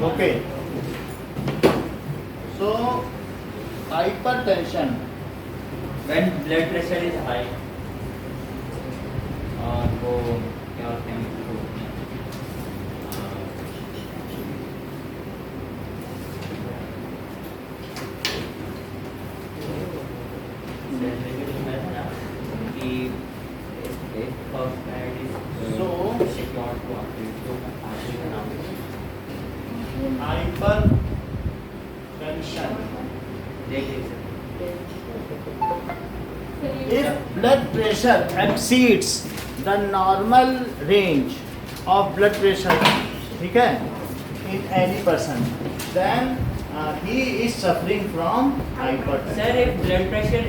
Okay, so hypertension when blood pressure is high और वो क्या होते हैं hypertension. If blood pressure exceeds the normal range of blood pressure, ठीक है, in any person, then he is suffering from hypertension. Sir एक blood pressure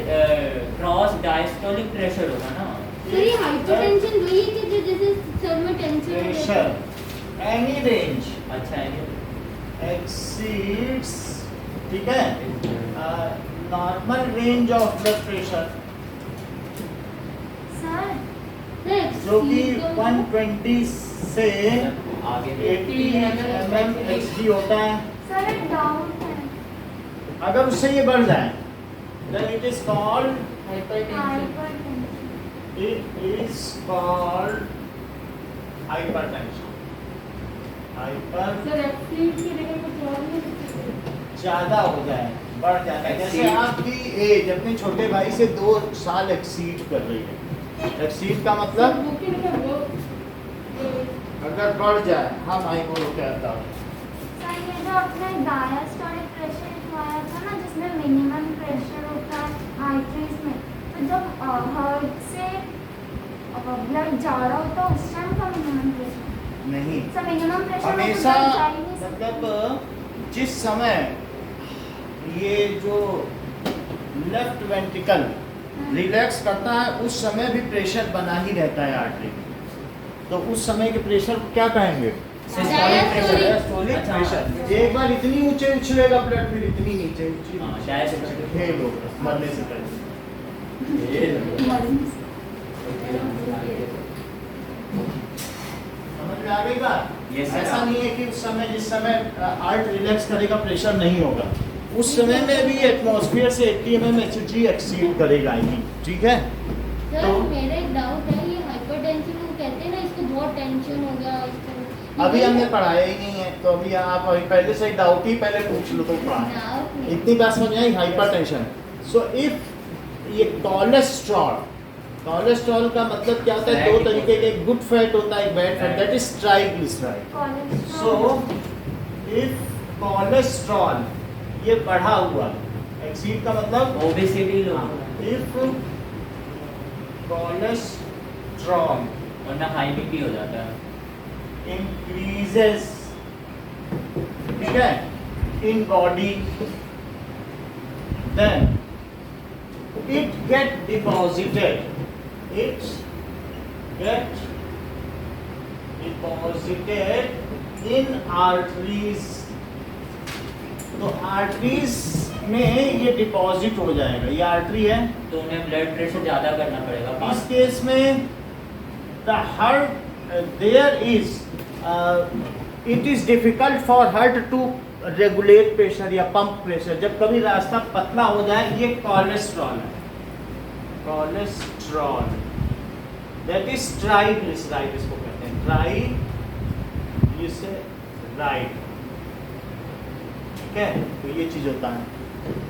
cross diastolic pressure होगा ना सर ये हाइपरटेंशन वही है कि जैसे सर में टेंशन Pressure, any range अच्छा है exceeds, ठीक है, normal range of blood pressure sir जो कि 120 से आगे 80 mmHg होता है. सर एक डाउट है अगर उससे ये बढ़ जाए then it is called hypertension it is called hypertension. hyper sir exceed की जगह कुछ और नहीं ज्यादा हो जाए, बढ़ जाता है. जैसे आपकी एज अपने छोटे भाई से 2 साल एक्सीड कर रही है. एक्सीड का मतलब अगर बढ़ जाए, हाँ भाई बोलो क्या था. सर ये जो आपने डायस्टोलिक प्रेशर लिखवाया था ना जिसमें मिनिमम प्रेशर होता है आर्टरीज में, तो जब हार्ट से ब्लड जा रहा होता है उस टाइम का मिनिमम प्रेशर नहीं, सर मिनिमम प्रेशर हमेशा मतलब जिस समय ये जो लेफ्ट वेंट्रिकल रिलैक्स करता है उस समय भी प्रेशर बना ही रहता है आर्टरी में. तो उस समय के प्रेशर को क्या कहेंगे? Systolic pressure systolic pressure. एक बार इतनी ऊंचे उछलेगा ब्लड, फिर इतनी नीचे हाँ, शायद फेल होगा मरने से पहले. समझ में आ गई बात? Yes, sir. ऐसा नहीं है कि उस समय जिस समय हार्ट रिलैक्स करेगा प्रेशर नहीं होगा, उस समय में भी एटमॉस्फेयर से 80 mmHg एक्सीड करेगा ही. ठीक है, सर मेरा एक डाउट है ये हाइपरटेंशन को कहते हैं ना, इसको बहुत टेंशन हो गया इसको अभी हमने पढ़ाया ही नहीं है, तो अभी आप अभी पहले से डाउट ही पहले पूछ लो तो पढ़ाएं. इतनी बात समझ आई हाइपरटेंशन. सो इफ ये कोलेस्ट्रॉल का मतलब क्या होता है? 2 तरीके के, गुड फैट होता है, एक bad fat, that is triglyceride. So if cholesterol ये बढ़ा हुआ, एक्सीड का मतलब ओबेसिटी लोग इफ कोलेस्ट्रॉल वरना हाई बीपी हो जाता है increases, ठीक है, in body, then it get deposited in arteries. तो आर्टरीज में ये डिपॉजिट हो जाएगा. ये आर्टरी है तो उन्हें ब्लड प्रेशर ज्यादा करना पड़ेगा. इस केस में the heart there is it is difficult for heart to regulate pressure या pump pressure. जब कभी रास्ता पतला हो जाए, ये कोलेस्ट्रॉल है, कोलेस्ट्रॉल that is ट्राइग्लिसराइड इसको कहते हैं, ट्राइग्लिसराइड. ठीक है, तो ये चीज होता है.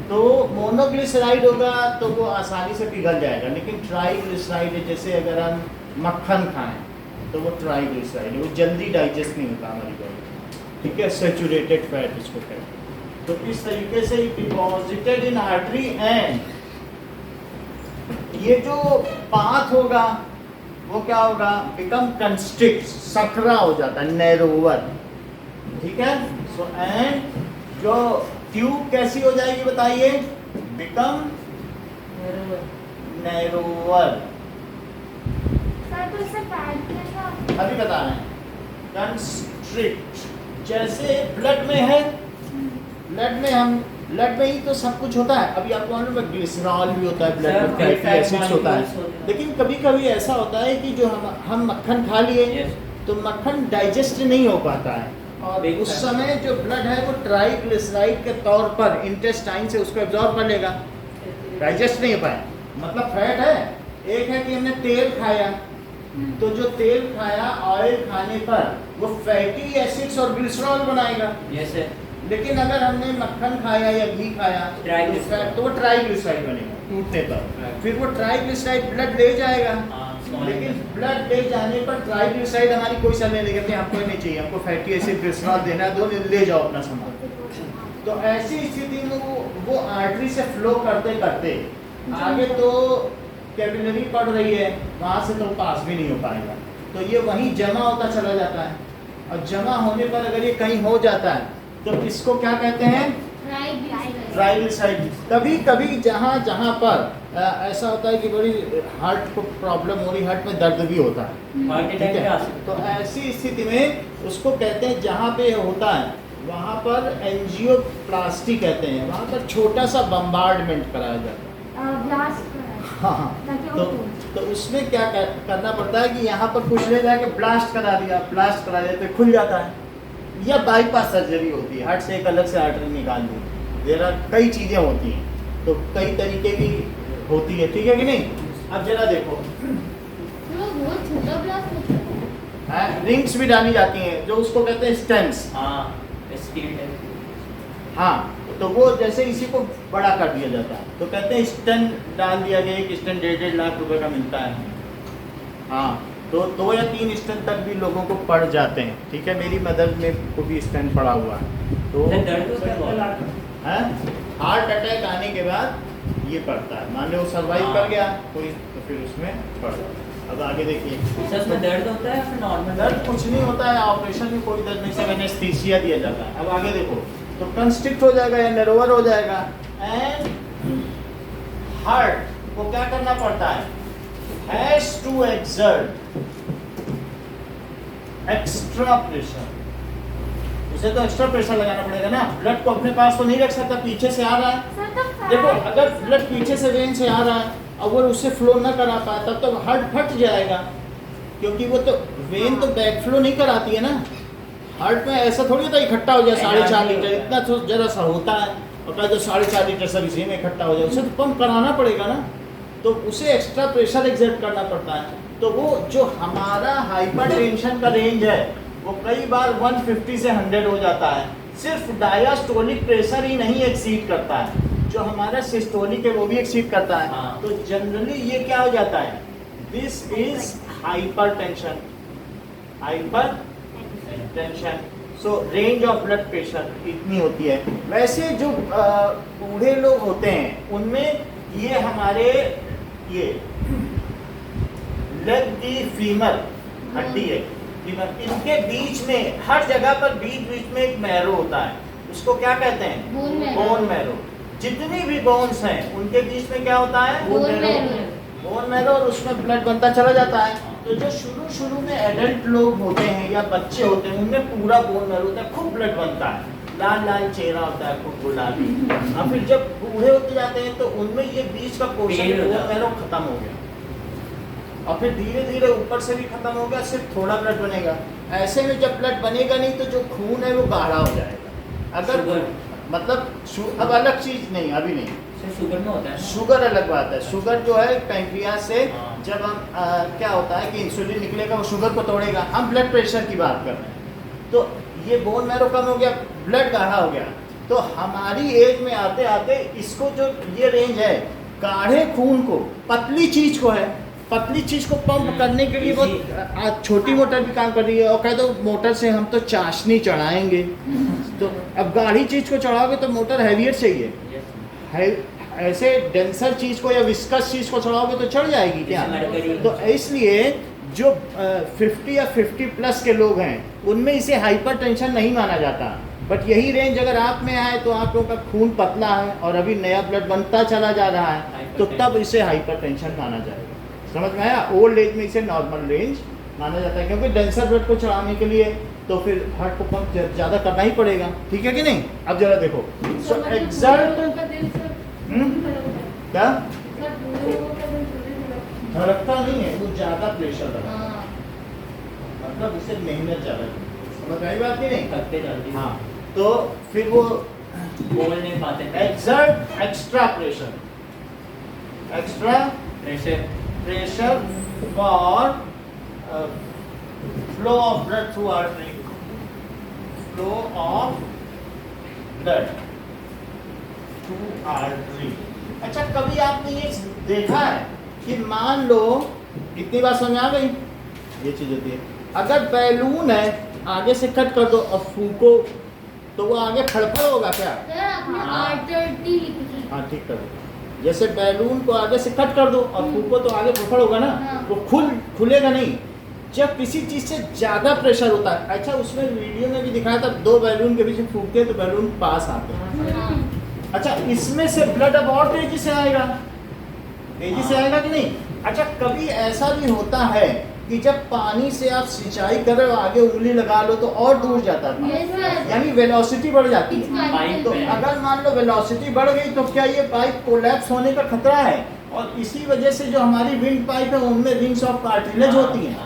तो मोनोग्लिसराइड होगा तो वो आसानी से पिघल जाएगा, लेकिन ट्राइग्लिसराइड है, जैसे अगर हम मक्खन खाएं तो वो ट्राइग्लिसराइड है, वो जल्दी डाइजेस्ट नहीं होता हमारी बॉडी. ठीक है, सैचुरेटेड फैट इसको कहते हैं. तो इस तरीके से डिपॉजिटेड इन आर्टरी एंड ये जो पाथ होगा वो क्या होगा? बिकम कंस्ट्रिक्ट, सकरा हो जाता है, नैरोवर. ठीक है, सो एंड जो ट्यूब कैसी हो जाएगी बताइए? Become narrower. सर तो इससे फैट कैसा अभी बता रहे हैं. कंस्ट्रिक्ट जैसे ब्लड में है, ब्लड में हम ब्लड में ही तो सब कुछ होता है। अभी आपको मालूम है ग्लिसरॉल भी होता है ब्लड सर, में, फैटी fat एसिड्स होता molecules है। होते हैं। लेकिन कभी कभी ऐसा होता है कि जो हम मक्खन खा लिए Yes. तो मक्खन डाइजेस्ट नहीं हो पाता है, और Big उस fat. समय जो ब्लड है वो ट्राइग्लिसराइड के तौर पर इंटेस्टाइन से उसको एब्जॉर्ब कर लेगा, डाइजेस्ट नहीं हो पाए। मतलब फैट है, एक है कि हमने तेल खाया, तो जो तेल खाया ऑयल खाने पर वो फैटी एसिड्स और ग्लिसरॉल बनाएगा। Yes, sir. लेकिन अगर हमने मक्खन खाया या घी खाया ट्राइग्लिसराइड। तो वो ट्राइग्लिसराइड बनेगा टूटने पर, Right. फिर वो ट्राइग्लिसराइड ब्लड ले जाएगा। हाँ, small लेकिन intestine. ब्लड ले जाने पर ट्राइग्लिसराइड हमारी कोई सलाह नहीं लेगी, हमको नहीं चाहिए, हमको फैटी एसिड ग्लिसरॉल देना है, दो ले जाओ अपना सामान। तो ऐसी स्थिति में वो आर्टरी से फ्लो करते करते आगे तो कैपिलरी पड़ रही है, वहां से तो पास भी नहीं हो पाएगा, तो ये वहीं जमा होता चला जाता है। और जमा होने पर अगर ये कहीं हो जाता है तो इसको क्या कहते हैं, ट्राइग्लिसराइड। कभी कभी जहाँ जहाँ पर ऐसा होता है कि बड़ी हार्ट को प्रॉब्लम हो रही, हार्ट में दर्द भी होता है, Heart ठीक attack भी आ है। सकता तो ऐसी स्थिति में उसको कहते हैं, जहाँ पे होता है वहाँ पर एंजियोप्लास्टी कहते हैं, वहाँ पर छोटा सा बम्बार्डमेंट कराया जाता है। ब्लास्ट हाँ, तो उसमें क्या करना पड़ता है कि यहाँ पर कुछ ले जाके ब्लास्ट करा दिया, ब्लास्ट करा दिया तो खुल जाता है, या बाईपास सर्जरी होती है, हार्ट से एक अलग से आर्टरी निकाल दी, देर कई चीज़ें होती हैं, तो कई तरीके की होती है, ठीक है कि नहीं। अब जरा देखो, रिंग्स भी डाली जाती हैं जो उसको कहते हैं स्टेंट्स। हाँ, steel है। हाँ, तो वो जैसे इसी को बड़ा कर दिया जाता है तो कहते हैं स्टेंट डाल दिया गया, एक स्टेंट 1.5 लाख रुपए का मिलता है। हाँ, तो 2 या 3 स्टेंट तक भी लोगों को पड़ जाते हैं, ठीक है। मेरी मदर में को भी स्टेंट पड़ा हुआ है, तो सर, दर्द होता है बहुत? है हार्ट अटैक आने के बाद ये पड़ता है, मान लो सर्वाइव हाँ। कर गया कोई तो फिर उसमें पड़ जाता है। अब आगे देखिए, सर, उसमें दर्द होता है फिर नॉर्मल? दर्द कुछ नहीं होता है, ऑपरेशन में कोई दर्द नहीं, सब एनेस्थीसिया दिया जाता है। अब आगे देखो, तो कंस्ट्रिक्ट हो जाएगा या नर्वर हो जाएगा, एंड हार्ट को क्या करना पड़ता है, has to exert extra pressure, उसे तो एक्स्ट्रा प्रेशर लगाना पड़ेगा ना, ब्लड को अपने पास तो नहीं रख सकता, पीछे से आ रहा है। देखो, अगर ब्लड पीछे से वेन से आ रहा है, अगर उसे फ्लो न करा पाए तब तो हार्ट फट जाएगा, क्योंकि वो तो वेन तो बैक फ्लो नहीं कराती है ना। हार्ट में ऐसा थोड़ी होता है इकट्ठा हो जाए 4.5 लीटर, इतना तो जरा सा होता है, और कहा तो 4.5 लीटर सब इसी में इकट्ठा हो जाए, उसे तो पंप कराना पड़ेगा ना, तो उसे एक्स्ट्रा प्रेशर एक्सर्ट करना पड़ता है। तो वो जो हमारा हाइपर टेंशन का रेंज है वो कई बार 150 से 100 हो जाता है, सिर्फ डायस्टोलिक प्रेशर ही नहीं एक्सीड करता है, जो हमारा सिस्टोलिक है वो भी एक्सीड करता है। हाँ। तो जनरली ये क्या हो जाता है, this is hypertension, hypertension. So range of blood pressure इतनी होती है। वैसे जो बूढ़े लोग होते हैं उनमें ये हमारे ये लेग की फीमर हड्डी है, फीमर, इनके बीच में हर जगह पर बीच बीच में एक मैरो होता है, उसको क्या कहते हैं, बोन मैरो। जितनी भी बोन्स हैं उनके बीच में क्या होता है, बोन मैरो, और उसमें ब्लड बनता चला जाता है। तो जो शुरू में एडल्ट लोग होते हैं या बच्चे होते हैं उनमें पूरा बोन मैरो होता है, खूब ब्लड बनता है, लाल लाल चेहरा होता है, खूब गुलाबी। और फिर जब बूढ़े होते जाते हैं तो उनमें ये बीच का पोर्शन बोन मैरो खत्म हो गया, और फिर धीरे धीरे ऊपर से भी खत्म हो गया, सिर्फ थोड़ा ब्लड बनेगा। ऐसे में जब ब्लड बनेगा नहीं तो जो खून है वो गाढ़ा हो जाएगा। अगर शुगर। मतलब अब अलग चीज नहीं, अभी नहीं, सर, शुगर में होता है? शुगर अलग बात है। शुगर जो है पैंक्रियास से हाँ। जब हम क्या होता है कि इंसुलिन निकलेगा वो शुगर को तोड़ेगा, हम ब्लड प्रेशर की बात कर रहे हैं। तो ये बोन मैरो कम हो गया, ब्लड गाढ़ा हो गया, तो हमारी एज में आते आते इसको जो ये रेंज है, गाढ़े खून को, पतली चीज को है, पतली चीज को पंप करने के लिए बहुत छोटी मोटर भी काम कर रही है, और कह दो मोटर से हम तो चाशनी चढ़ाएंगे, तो अब गाढ़ी चीज को चढ़ाओगे तो मोटर हैवियर चाहिए, है ऐसे डेंसर चीज को या विस्कस चीज को चढ़ाओगे तो चढ़ जाएगी क्या। तो इसलिए जो 50 या 50 प्लस के लोग हैं उनमें इसे हाइपरटेंशन नहीं माना जाता, बट यही रेंज अगर आप में आए तो आप लोगों का खून पतला है और अभी नया ब्लड बनता चला जा रहा है, तो तब इसे हाइपरटेंशन माना जाएगा। समझ में आया। ओल्ड एज में इसे नॉर्मल रेंज माना जाता है, क्योंकि डेंसर ब्लड को चढ़ाने के लिए तो फिर हार्ट को पंप ज़्यादा करना ही पड़ेगा, ठीक है कि नहीं? अब जरा देखो, सो एक्सर्ट क्या धड़कता नहीं है, वो ज़्यादा प्रेशर लगा, मतलब उसे मेहनत ज़्यादा की। समझ आई बात की नहीं? थकते जल्दी। हाँ, तो फिर वो बोल नहीं पाते। Exert extra pressure, extra pressure pressure for flow of blood through artery, flow of blood through artery। अच्छा, कभी आपने ये देखा है कि मान लो, इतनी बात समझ आ गई? ये चीज होती है, अगर बैलून है आगे से कट कर दो और फूको तो वो आगे फड़फड़ होगा क्या? हाँ, ठीक कर दो। जैसे बैलून को आगे से कट कर दो और फूको तो आगे फड़फड़ होगा ना, वो खुलेगा नहीं। जब किसी चीज से ज्यादा प्रेशर होता है, अच्छा उसमें वीडियो में भी दिखाया था, दो बैलून के बीच में फूकते हैं तो बैलून पास आते हैं। अच्छा, इसमें से ब्लड अब और तेजी से आएगा, तेजी से आएगा कि नहीं? अच्छा, कभी ऐसा भी होता है कि जब पानी से आप सिंचाई कर रहे हो, आगे उंगली लगा लो तो और दूर जाता है, यानी वेलोसिटी बढ़ जाती है। तो अगर मान लो वेलोसिटी बढ़ गई तो क्या ये पाइप कोलैप्स होने का खतरा है? और इसी वजह से जो हमारी विंड पाइप है उनमें रिंग्स ऑफ कार्टिलेज होती हैं।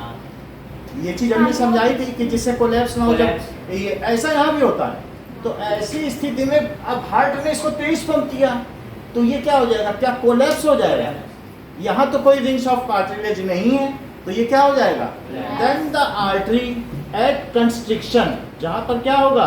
ये चीज हमने समझाई थी कि जिससे कोलैप्स ना हो जाए, ये ऐसा यहाँ भी होता है। तो ऐसी स्थिति में अब हार्ट ने इसको तेज पंप किया तो ये क्या हो जाएगा? क्या कोलैप्स हो जाएगा? यहाँ तो कोई रिंग्स ऑफ कार्टिलेज नहीं है, तो ये क्या हो जाएगा? Then the artery at constriction, जहाँ पर क्या होगा?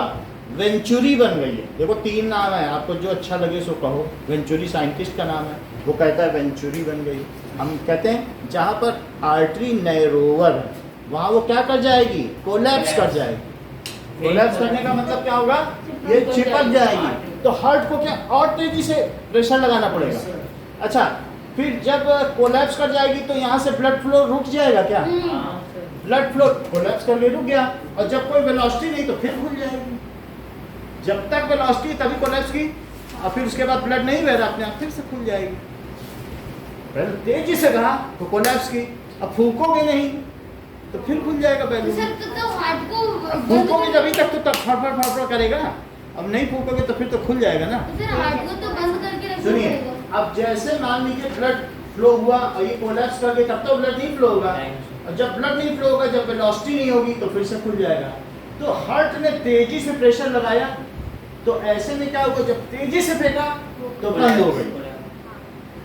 वेंचुरी बन गई है। देखो 3 नाम है, आपको जो अच्छा लगे सो कहो। वेंचुरी साइंटिस्ट का नाम है, वो कहता है वेंचुरी बन गई। हम कहते हैं जहाँ पर आर्टरी नैरोवर है वहाँ वो क्या कर जाएगी? कोलैप्स कर जाएगी। कोलैप्स करने का मतलब क्या होगा? ये चिपक जाएगी। तो हार्ट को क्या और तेजी से प्रेशर लगाना पड़ेगा। अच्छा, फिर जब कोलैप्स कर जाएगी तो यहाँ से ब्लड फ्लो रुक जाएगा क्या? ब्लड फ्लो कोलैप्स करके रुक गया, और जब कोई वेलोसिटी नहीं तो फिर खुल जाएगी। जब तक वेलोसिटी तभी कोलैप्स की, और फिर उसके बाद ब्लड नहीं बह रहा, अपने आप फिर से खुल जाएगी। पहले तेजी से कहा तो कोलैप्स की, अब फूकोगे नहीं तो फिर खुल जाएगा बैलून। फूकोगे जब तक तो तब फड़फड़ करेगा, अब नहीं फूकोगे तो फिर तो खुल जाएगा ना। सुनिए, अब जैसे मान लीजिए ब्लड फ्लो हुआ और ये कोलैप्स कर गए, तब तो ब्लड नहीं फ्लो होगा, और जब ब्लड नहीं फ्लो होगा, जब वेलोसिटी नहीं होगी तो फिर से खुल जाएगा। तो हार्ट ने तेजी से प्रेशर लगाया तो ऐसे में क्या होगा? जब तेजी से फेंका तो बंद हो गई,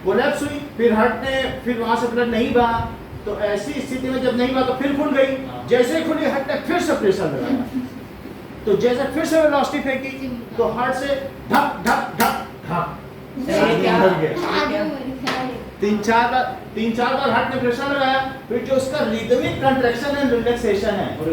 कोलैप्स हुई। फिर हार्ट ने फिर वहां से ब्लड नहीं बहा, तो ऐसी स्थिति में जब नहीं बहा तो फिर खुल गई। जैसे ही खुली, हार्ट ने फिर से प्रेशर लगाया, तो जैसे फिर से वेलोसिटी फेंकी तो हार्ट से धक धक धक धक 3-4 बार हार्ट ने प्रेशर लगाया। फिर जो उसका रिदमिक कंट्रैक्शन एंड रिलैक्सेशन है वो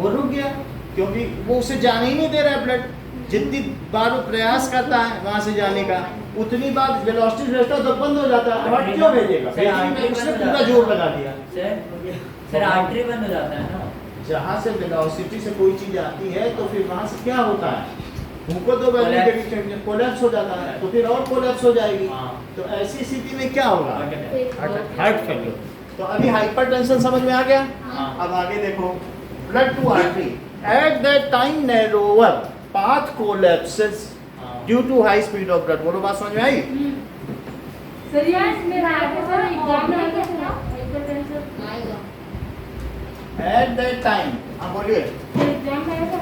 रुक गया, क्योंकि वो उसे जाने ही नहीं दे रहा है ब्लड। जितनी बार वो प्रयास करता है वहां से जाने का, उतनी बार वेलोसिटी रहता है तो बंद हो जाता है। हार्ट क्यों भेजेगा? उसने पूरा जोर लगा दिया। सर आर्टरी बंद हो जाता है ना। जहाँ से वेलोसिटी से कोई चीज आती है तो फिर वहां से क्या होता है? उनको तो कोलैप्स हो जाता है, तो फिर और कोलैप्स हो जाएगी। तो ऐसी स्थिति में क्या होगा? Heart failure. तो अभी हाइपरटेंशन समझ में आ गया। अब आगे देखो, blood to artery at that time narrower path collapses due to high speed of blood. बोलो, बात समझ में आई? सर यार मेरा सर एग्जाम में आएगा हाइपरटेंशन एट दैट टाइम। हाँ बोलिए। एग्जाम में आएगा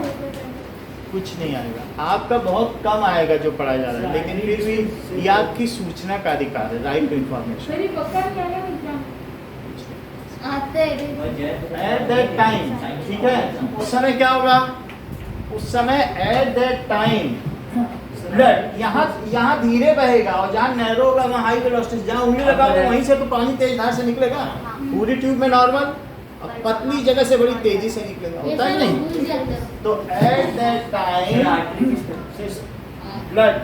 कुछ नहीं आएगा, आपका बहुत कम आएगा जो पढ़ा जा रहा है, लेकिन फिर भी ये आपकी सूचना का अधिकार है, राइट टू इन्फॉर्मेशन। सर ये पक्का नहीं आएगा एग्जाम एट दैट टाइम, ठीक है? उस समय क्या होगा? उस समय एट दैट टाइम ब्लड यहाँ धीरे बहेगा, और जहाँ नैरो होगा वहाँ हाई वेलोसिटी। जहाँ उंगली लगाओगे वहीं से तो पानी तेज धार से निकलेगा। पूरी ट्यूब में नॉर्मल, पतली जगह से बड़ी तेजी से निकलेगा, होता है नहीं? तो eight that time blood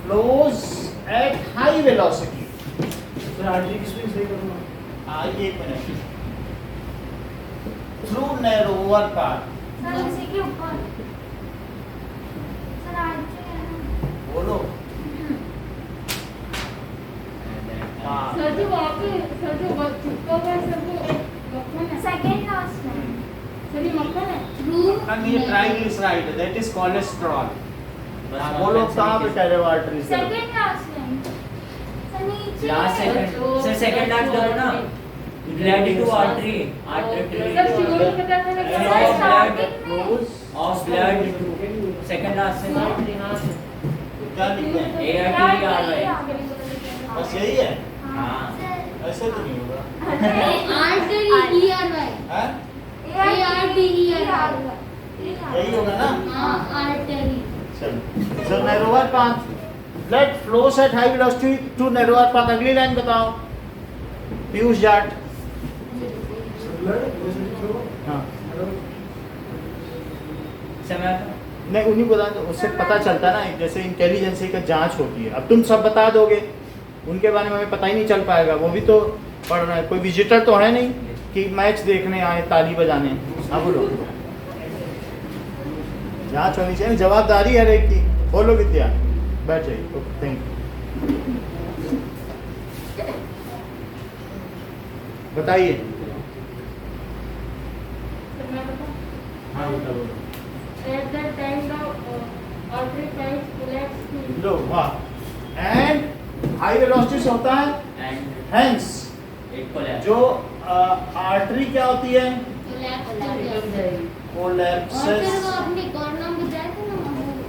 flows eight high velocity. आइए एक minute. Through narrower path. Sir उसी के ऊपर सर आर्टरी है ना। बोलो। सर जो वहाँ पे सर जो चिपका हुआ है सर वो रखना है सेकंड लास्ट में सर ये मक्खन है थ्रू ये ट्राइग्लिसराइड दैट इज कोलेस्ट्रॉल। बस वो लोग कहाँ पे कह रहे हो arteries? Second last line sir नीचे last second sir second last दो ना blood to artery sir sugar का क्या था ऑफ ब्लड सेकंड लास्ट से क्या लिखते हैं? ARTERY बस यही है, हाँ ऐसे तो नहीं होगा। आर्टरी हैं? यही होगा ना? आर्टरी चलो so narrower path, blood flows at high velocity to narrower path. अगली लाइन बताओ पीयूष जाट। हाँ समय नहीं उन्हीं को बता, उससे पता चलता है ना, जैसे इंटेलिजेंसी का जांच होती है। अब तुम सब बता दोगे, उनके बारे में हमें पता ही नहीं चल पाएगा। वो भी तो पढ़ रहा है, कोई विजिटर तो है नहीं कि मैच देखने आए ताली बजाने। हाँ बोलो, जांच होनी चाहिए, जवाबदारी है हर एक की। बोलो विद्या, बैठ जाइए। Okay thank you. बताइए। सर मैं बताऊं हाँ बोलो। at that time the artery pipes collapsed लो वाह। एंड हाई वेलोसिटी से होता है एंड हेंस एक कोलैप्स जो आर्टरी क्या होती है? कोलैप्सेस। अपने कौन नाम बताया था ना?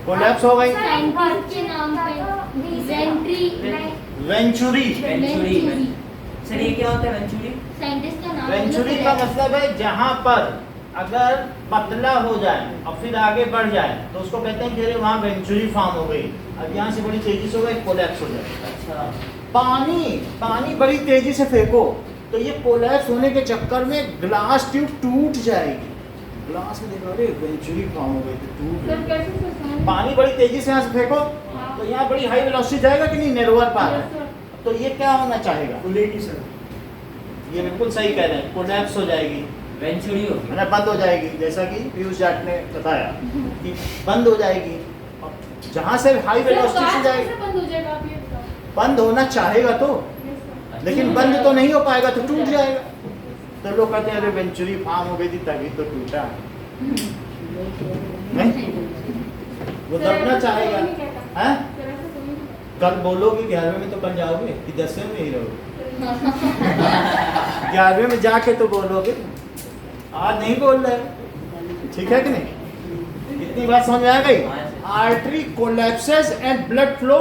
कोलैप्स हो गई। साइंटिस्ट के नाम पे वेंचुरी। वेंचुरी सर ये क्या होता है वेंचुरी? साइंटिस्ट का नाम वेंचुरी का मतलब है जहाँ पर अगर पतला हो जाए और फिर आगे बढ़ जाए तो उसको कहते हैं कि अरे वहाँ वेंचुरी फॉर्म हो गई। अब यहाँ से बड़ी तेजी से होगा, कोलैप्स हो जाए। अच्छा पानी बड़ी तेजी से फेंको तो ये कोलैप्स होने के चक्कर में ग्लास ट्यूब टूट जाएगी। ग्लास में देखो, अरे वेंचुरी फॉर्म हो गई तो टूट सर गई। कैसे से समझ पानी बड़ी तेजी से यहाँ से फेंको तो यहाँ बड़ी हाई वेलोसिटी जाएगा कि नहीं? नैरोअर पाथ है तो ये क्या होना चाहेगा? ये बिल्कुल सही कह रहे हैं, कोलैप्स हो जाएगी, वेंचुरी होगी मतलब बंद हो जाएगी। जैसा कि पीयूष जाट ने बताया कि बंद हो जाएगी। और जहाँ से हाई वेलोसिटी से जाएगी, बंद हो जाएगा आप ये बताओ। बंद होना चाहेगा तो, Yes, sir. लेकिन बंद तो नहीं हो पाएगा तो टूट जाएगा। तो लोग कहते हैं अरे वेंचुरी फॉर्म हो गई थी तभी तो टूटा। नहीं? वो सर, दबना ऐसा चाहेगा। कोई नहीं कहता। हैं? सर, ऐसा कोई नहीं कल बोलोगे 11वें में तो कल जाओगे कि 10वें में ही रहोगे? कहता। 11वें में जाके तो बोलोगे, आज नहीं बोल रहे। ठीक है कि नहीं? इतनी बात समझ में आ गई? Artery collapses and blood flow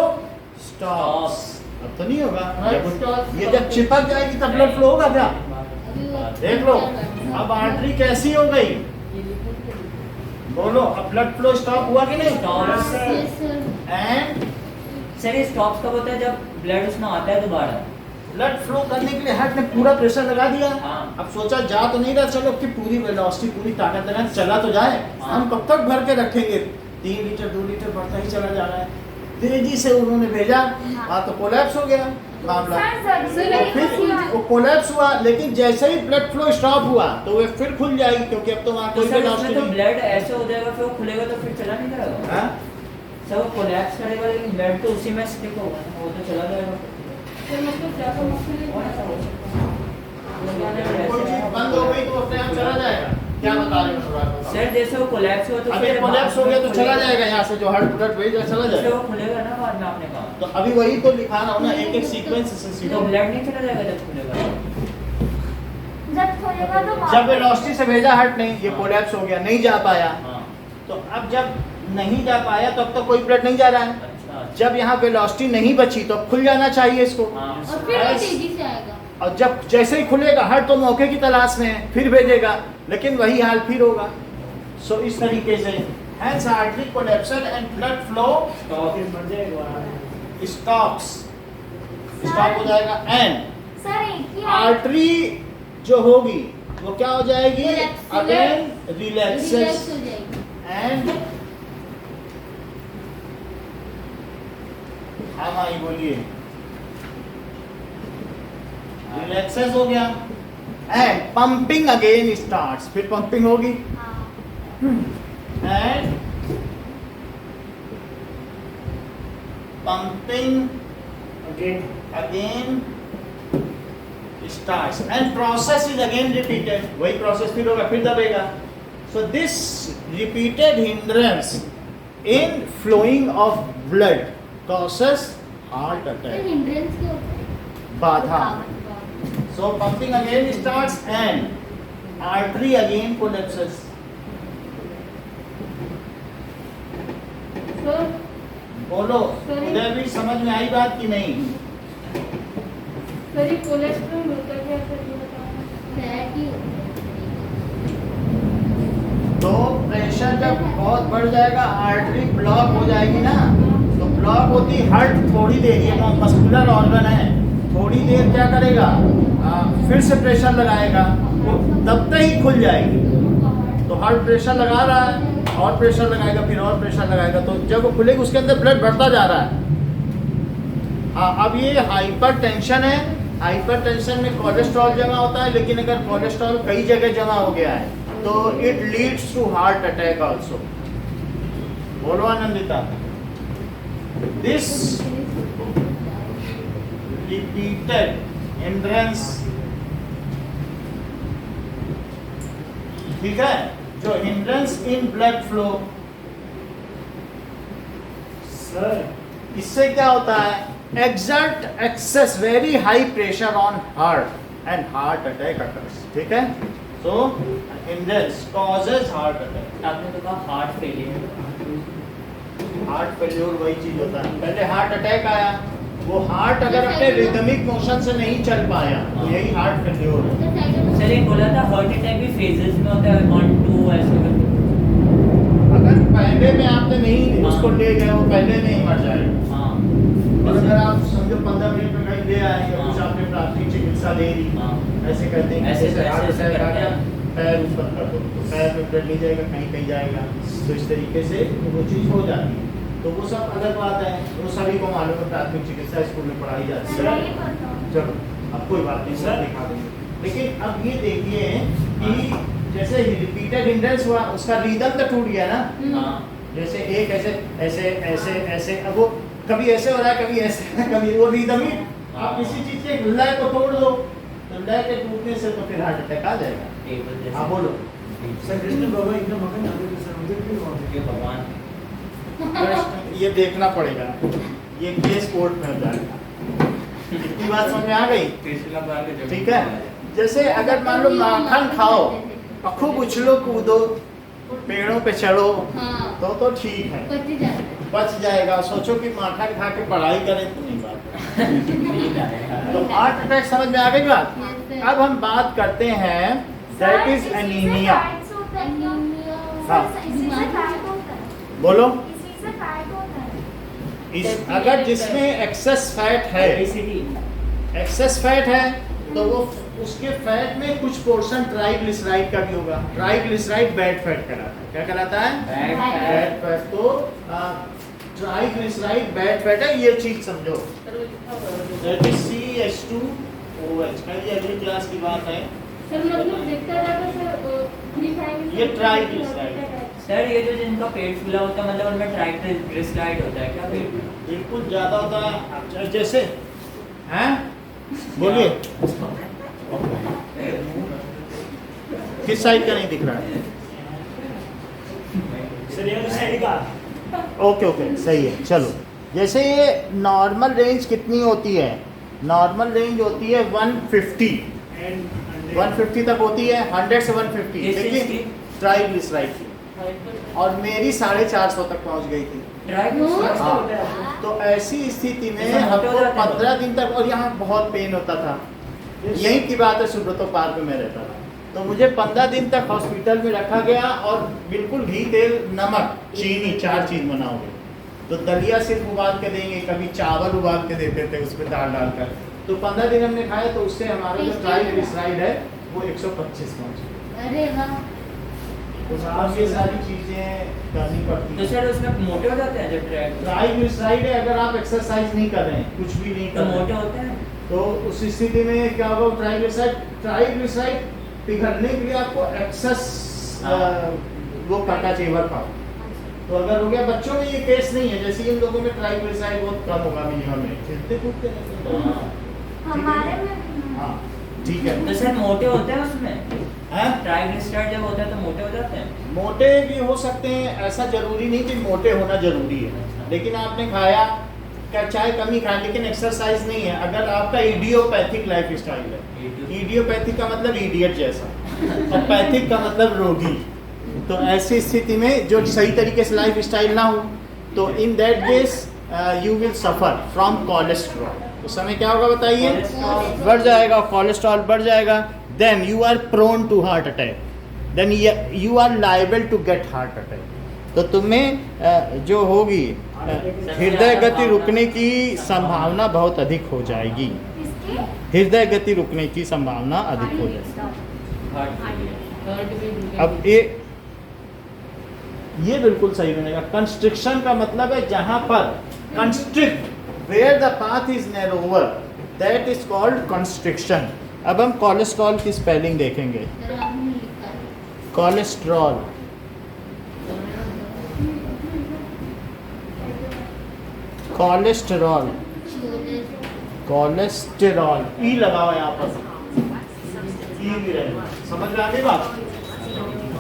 stops. अब तो नहीं होगा। ये जब चिपक जाएगी तब ब्लड फ्लो होगा क्या? देख लो अब आर्टरी कैसी हो गई, बोलो। अब ब्लड फ्लो स्टॉप हुआ कि नहीं? एंड सर ये स्टॉप्स कब होता है? जब ब्लड उसमें आता है दोबारा। ब्लड फ्लो करने के लिए हार्ट ने पूरा प्रेशर लगा दिया। हाँ। अब सोचा जा तो नहीं रहा, चलो कि पूरी वेलोसिटी पूरी ताकत लगा चला तो जाए। हाँ। हम कब तक भर के रखेंगे? 3 लीटर 2 लीटर बढ़ता ही चला जा रहा है। तेजी से उन्होंने भेजा, हाँ तो कोलैप्स हो गया मामला। और फिर वो कोलैप्स हुआ, लेकिन जैसे ही ब्लड फ्लो स्टॉप हुआ तो वो फिर खुल जाएगी, क्योंकि अब तो वहाँ तो कोई सर वेलोसिटी उसमें तो नहीं। ब्लड ऐसे हो जाएगा फिर वो खुलेगा तो फिर चला नहीं जाएगा। हाँ? सर वो कोलैप्स करेगा लेकिन ब्लड तो उसी में स्टिक होगा, वो तो चला जाएगा। सर मतलब ज्यादा मक्खन नहीं और ऐसा हो सकता है। कोई चीज बंद हो गई तो अपने आप चला जाएगा। क्या बता रहे हो थोड़ा बताओ। सर जैसे वो कोलैप्स हुआ तो अगर कोलैप्स हो गया तो चला जाएगा, यहाँ से जो हार्ट ब्लड भेजा चला फिर जाएगा। वो खुलेगा ना बाद में आपने कहा। तो अभी वही तो लिखाना हो ना, एक एक सीक्वेंस से तो सीखो। ब्लड नहीं चला जाएगा जब खुलेगा। जब खोलेगा तो जब वेलोसिटी से भेजा हार्ट ने, ये हाँ। कोलैप्स हो गया, नहीं जा पाया। हाँ तो अब जब नहीं जा पाया तो अब तो कोई ब्लड नहीं जा रहा है। अच्छा जब यहाँ वेलोसिटी नहीं बची तो अब खुल जाना चाहिए इसको। हाँ और फिर वो तेजी से आएगा। और जब जैसे ही खुलेगा हार्ट तो मौके की तलाश में है, फिर भेजेगा, लेकिन वही हाल फिर होगा। सो इस तरीके से hence artery collapsed and blood flow stops, stop हो जाएगा। एंड सर एक ही आर्टरी जो होगी वो क्या हो जाएगी? Relax. अगेन रिलैक्स रिलैक्सेस हो जाएगी। एंड हाँ माई बोलिए। रिलैक्सेस हो गया एंड पंपिंग अगेन स्टार्ट्स, फिर पंपिंग होगी हाँ। And pumping again starts and process is again repeated. वही प्रोसेस फिर होगा, फिर दबेगा, So this repeated hindrance in flowing of blood causes heart sir attack. Hindrance क्या होता है? बाधा. So pumping again starts and artery again collapses. Sir बोलो, Sorry. उधर भी समझ में आई बात कि नहीं? सर ये कोलेस्ट्रॉल होता है क्या सर ये बताओ? फैट ही होता है। तो प्रेशर जब बहुत बढ़ जाएगा, आर्टरी ब्लॉक हो जाएगी ना, तो ब्लॉक होती हार्ट थोड़ी देर, ये मस्कुलर ऑर्गन है, थोड़ी देर क्या करेगा, फिर से प्रेशर लगाएगा, वो तब तक ही खुल जाएगी। तो हार्ट प्रेशर लगा रहा है और प्रेशर लगाएगा, फिर और प्रेशर लगाएगा, तो जब वो खुलेगी उसके अंदर ब्लड बढ़ता जा रहा है। हाँ, अब ये हाइपर टेंशन है। हाइपर टेंशन में कोलेस्ट्रॉल जमा होता है, लेकिन अगर कोलेस्ट्रॉल कई जगह जमा हो गया है तो it leads to heart attack also. बोलो आनंदिता। दिस रिपीटेड हिंड्रेंस, ठीक है, जो hindrance in blood flow, sir इससे क्या होता है, exert excess very high pressure on heart and heart attack occurs, ठीक है। so hindrance causes heart attack। आपने तो कहा हार्ट फेलियर, हार्ट फेल्योर वही चीज होता है, पहले हार्ट अटैक आया, वो हार्ट अगर अपने रिदमिक मोशन से नहीं चल पाया तो यही हार्ट फेल्योर है। सर ये बोला था हार्ट अटैक भी फेजेस में होता है, 1 2 ऐसे करके। अगर पहले में आपने नहीं उसको ले गए, वो पहले में ही मर जाएगा। हाँ और अगर आप समझो 15 मिनट में कहीं ले आए या कुछ आपने प्राथमिक चिकित्सा दे दी, हाँ। ऐसे करते हैं, ऐसे जैसे हार्ट ऐसे अटैक आ करते गया, हैं। पैर ऊपर कर दो तो पैर में ब्लड नहीं जाएगा, कहीं कहीं जाएगा, तो इस तरीके से वो चीज़ हो जाती है। तो वो सब अलग बात है, वो सभी को मालूम है, प्राथमिक चिकित्सा स्कूल में पढ़ाई जाती है। नहीं पता। चलो अब कोई बात नहीं, सर दिखा देंगे। लेकिन अब ये देखिए कि जैसे रिपीटेड हिंड्रेंस हुआ, उसका रिदम तो टूट गया ना, हाँ जैसे एक ऐसे ऐसे ऐसे ऐसे, अब वो कभी ऐसे हो रहा है, कभी ऐसे, कभी वो रिदम ही। आप किसी चीज के लय को तोड़ दो तो लय के टूटने से तो फिर हार्ट अटैक आ जाएगा। टेबल जैसे। हाँ बोलो। सर कृष्ण बाबा एकदम मगन आते थे सर, उधर क्यों वहाँ पे? ये भगवान ये देखना पड़ेगा, ये केस कोर्ट में हो जाएगा। इतनी बात समझ में आ गई, कृष्ण भगवान के ठीक है। जैसे अगर मान लो माखन खाओ और खूब उछलो कूदो, पेड़ों पे चढ़ो, हाँ तो ठीक है, पति जाता है। बच जाएगा। सोचो कि माखन खा के पढ़ाई करें तो नहीं बात। नींद आएगा। तो हार्ट अटैक समझ में आ गई बात। Yes, sir. अब हम बात करते हैं दैट इज एनीमिया। हाँ। इसी से फैट होता है। बोलो, इसी से फैट होता है। अगर जिसमें एक्सेस फैट है, Obesity। एक्सेस फैट है तो वो उसके फैट में कुछ पोर्शन ट्राइग्लिसराइड का भी होगा। ट्राइग्लिसराइड बैड फैट कहलाता है। क्या कहलाता है? Bad fat। Bad fat. तो ट्राइग्लिसराइड बैड फैट है, ये चीज समझो। दैट इज CH2OH का, ये अगली क्लास की बात है। सर मतलब देखता जाता सर 3 ये ट्राइग्लिसराइड। सर ये जो जिनका पेट फूला होता है, मतलब उनमें ट्राइग्लिसराइड होता है क्या पेट में? बिल्कुल ज्यादा होता है। अच्छा, जैसे हैं, बोलिए किस साइड का नहीं दिख रहा है? सर ये उस साइड का। ओके ओके, सही है। चलो, जैसे ये नॉर्मल रेंज कितनी होती है? नॉर्मल रेंज होती है 150, 150 तक होती है, 100 से 150, किस चीज़ लेकिन की? ट्राइग्लिसराइड की। और मेरी 450 तक पहुंच गई थी। ट्राइग्लिसराइड हाँ। होता है। तो ऐसी स्थिति में इसमें मोटे हो हमको जाते हैं 15 दिन तक, और यहाँ बहुत पेन होता था। यही की बात है, सुब्रतो पार्क में मैं रहता था, तो मुझे 15 दिन तक हॉस्पिटल में रखा गया, और बिल्कुल घी, तेल, नमक, चीनी, 4 चीज बनाओगे। तो दलिया सिर्फ उबाल के देंगे, कभी चावल उबाल के देते थे उसमें दाल डालकर। तो 15 दिन हमने खाया, तो उससे हमारा जो ट्राइग्लिसराइड है वो 125 पहुंच गया। अरे वाह। तो आप ये सारी चीजें करनी पड़ती तो है। सर उसमें मोटे हो जाते हैं जब ट्राइग्लिसराइड, ट्राइग्लिसराइड है, अगर आप एक्सरसाइज नहीं कर रहे हैं, कुछ भी नहीं तो कर रहे मोटे हैं, होते हैं। तो उस स्थिति में क्या होगा? ट्राइग्लिसराइड पिघलने के लिए आपको एक्सेस वो करना चाहिए, वर्कआउट। तो अगर हो गया, बच्चों में ये केस नहीं है, जैसे इन लोगों में ट्राइग्लिसराइड बहुत कम होगा, मिनिमम में खेलते कूदते रहते हैं। हमारे में भी हाँ, ठीक है। तो सर मोटे होते हैं उसमें? हैं? ट्राइग्लिसराइड जब होता है तो मोटे हो जाते हैं। मोटे भी हो सकते हैं, ऐसा जरूरी नहीं कि मोटे होना जरूरी है, लेकिन आपने खाया क्या चाहे कम ही खाया लेकिन एक्सरसाइज नहीं है। अगर आपका इडियोपैथिक लाइफ स्टाइल है, इडियोपैथिक का मतलब इडियट जैसा और पैथिक का मतलब रोगी, तो ऐसी स्थिति में जो सही तरीके से लाइफ स्टाइल ना हो तो in that case you will suffer from cholesterol. उस समय क्या होगा बताइए, बढ़ जाएगा कोलेस्ट्रॉल, बढ़ जाएगा, then you are prone to heart attack, then you are liable to get heart attack. तो तुम्हें जो होगी हृदय गति रुकने की संभावना बहुत अधिक हो जाएगी, किसकी? हृदय गति रुकने की संभावना अधिक हो जाएगी। अब ये बिल्कुल सही बनेगा। कंस्ट्रिक्शन का मतलब है जहां पर constrict where the path is narrower, that is called constriction. अब हम कोलेस्ट्रॉल की स्पेलिंग देखेंगे। कोलेस्ट्रॉल, कोलेस्ट्रॉल, कोलेस्टेरॉल, ई लगाओ यहाँ पर, ई भी रहेगा। समझ में आ गई बात?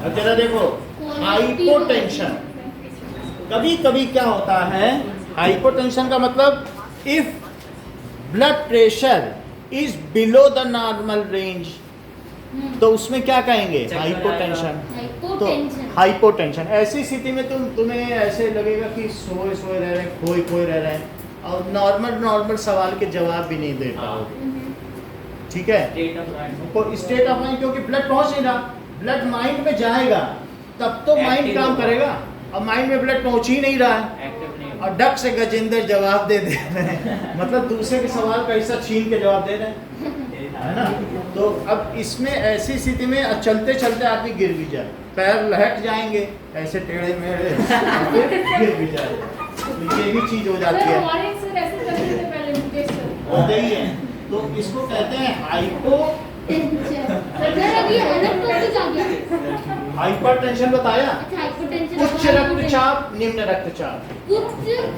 अब जरा देखो, हाइपोटेंशन, कभी कभी क्या होता है, हाइपोटेंशन का मतलब if blood pressure is below the normal range, तो उसमें क्या कहेंगे, हाइपोटेंशन। तो हाइपोटेंशन ऐसी स्थिति में तुम्हें ऐसे लगेगा कि सोए सोए रह रहे हैं, खोए खोए रह रहे हैं और नॉर्मल सवाल के जवाब भी नहीं दे पाओगे, ठीक है। तो स्टेट ऑफ माइंड, क्योंकि ब्लड पहुंच नहीं रहा, ब्लड माइंड में जाएगा तब तो माइंड काम करेगा, अब माइंड में ब्लड पहुंच ही नहीं रहा है और डक से गजेंद्र जवाब दे रहे हैं मतलब दूसरे के सवाल का हिस्सा छीन के जवाब दे रहे हैं, है ना। तो अब इसमें ऐसी स्थिति में चलते चलते आदमी गिर भी जाए, पैर लहट जाएंगे ऐसे टेढ़े मेढ़े गिर भी जाए, तो ये भी चीज हो जाती है, होता ही है। तो इसको कहते हैं हाइपर टेंशन बताया। उच्च रक्तचाप, निम्न रक्तचाप,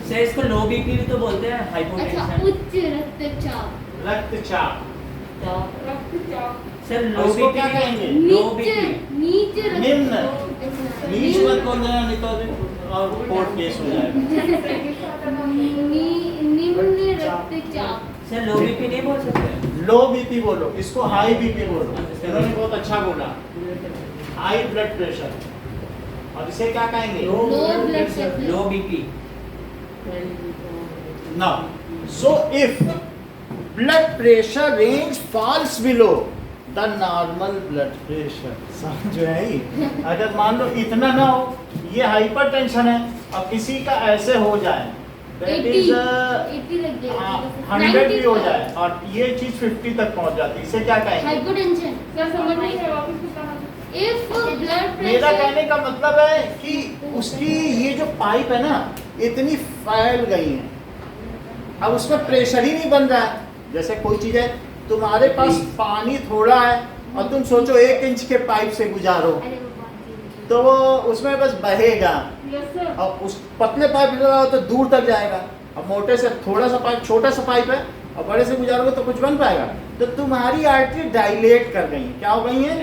से इसको लो बीपी भी तो बोलते हैं, हाइपोटेंशन। उच्च रक्तचाप, रक्तचाप, सर लो उसको बीपी क्या कहेंगे? लो बीपी, नीच निम्न, नीच मत बोल देना नहीं तो और कोर्ट केस हो जाएगा। निम्न रक्तचाप, सर लो बीपी नहीं बोल सकते, लो बीपी बोलो, इसको हाई बीपी बोलो, इन्होंने बहुत अच्छा बोला, हाई ब्लड प्रेशर। और इसे क्या कहेंगे? Low blood pressure, low BP. Now, so if blood pressure range falls below the normal blood pressure, समझ में आई? अगर मान लो इतना ना हो, ये हाइपरटेंशन है, अब किसी का ऐसे हो जाए, that is 100 भी हो जाए और ये चीज 50 तक पहुंच जाती है, इसे क्या कहेंगे? हाइपोटेंशन। इफ ब्लड मेरा प्रेशर, कहने का मतलब है कि उसकी ये जो पाइप है ना इतनी फैल गई है, अब उसमें प्रेशर ही नहीं बन रहा है। जैसे कोई चीज है, तुम्हारे पास पानी थोड़ा है और तुम सोचो 1 इंच के पाइप से गुजारो तो वो उसमें बस बहेगा, और उस पतले पाइप लगाओ तो दूर तक जाएगा, अब मोटे से थोड़ा सा पाइप, छोटा सा पाइप है और बड़े से गुजारोगे तो कुछ बन पाएगा। तो तुम्हारी आर्टरी डायलेट कर गई है, क्या हो गई है?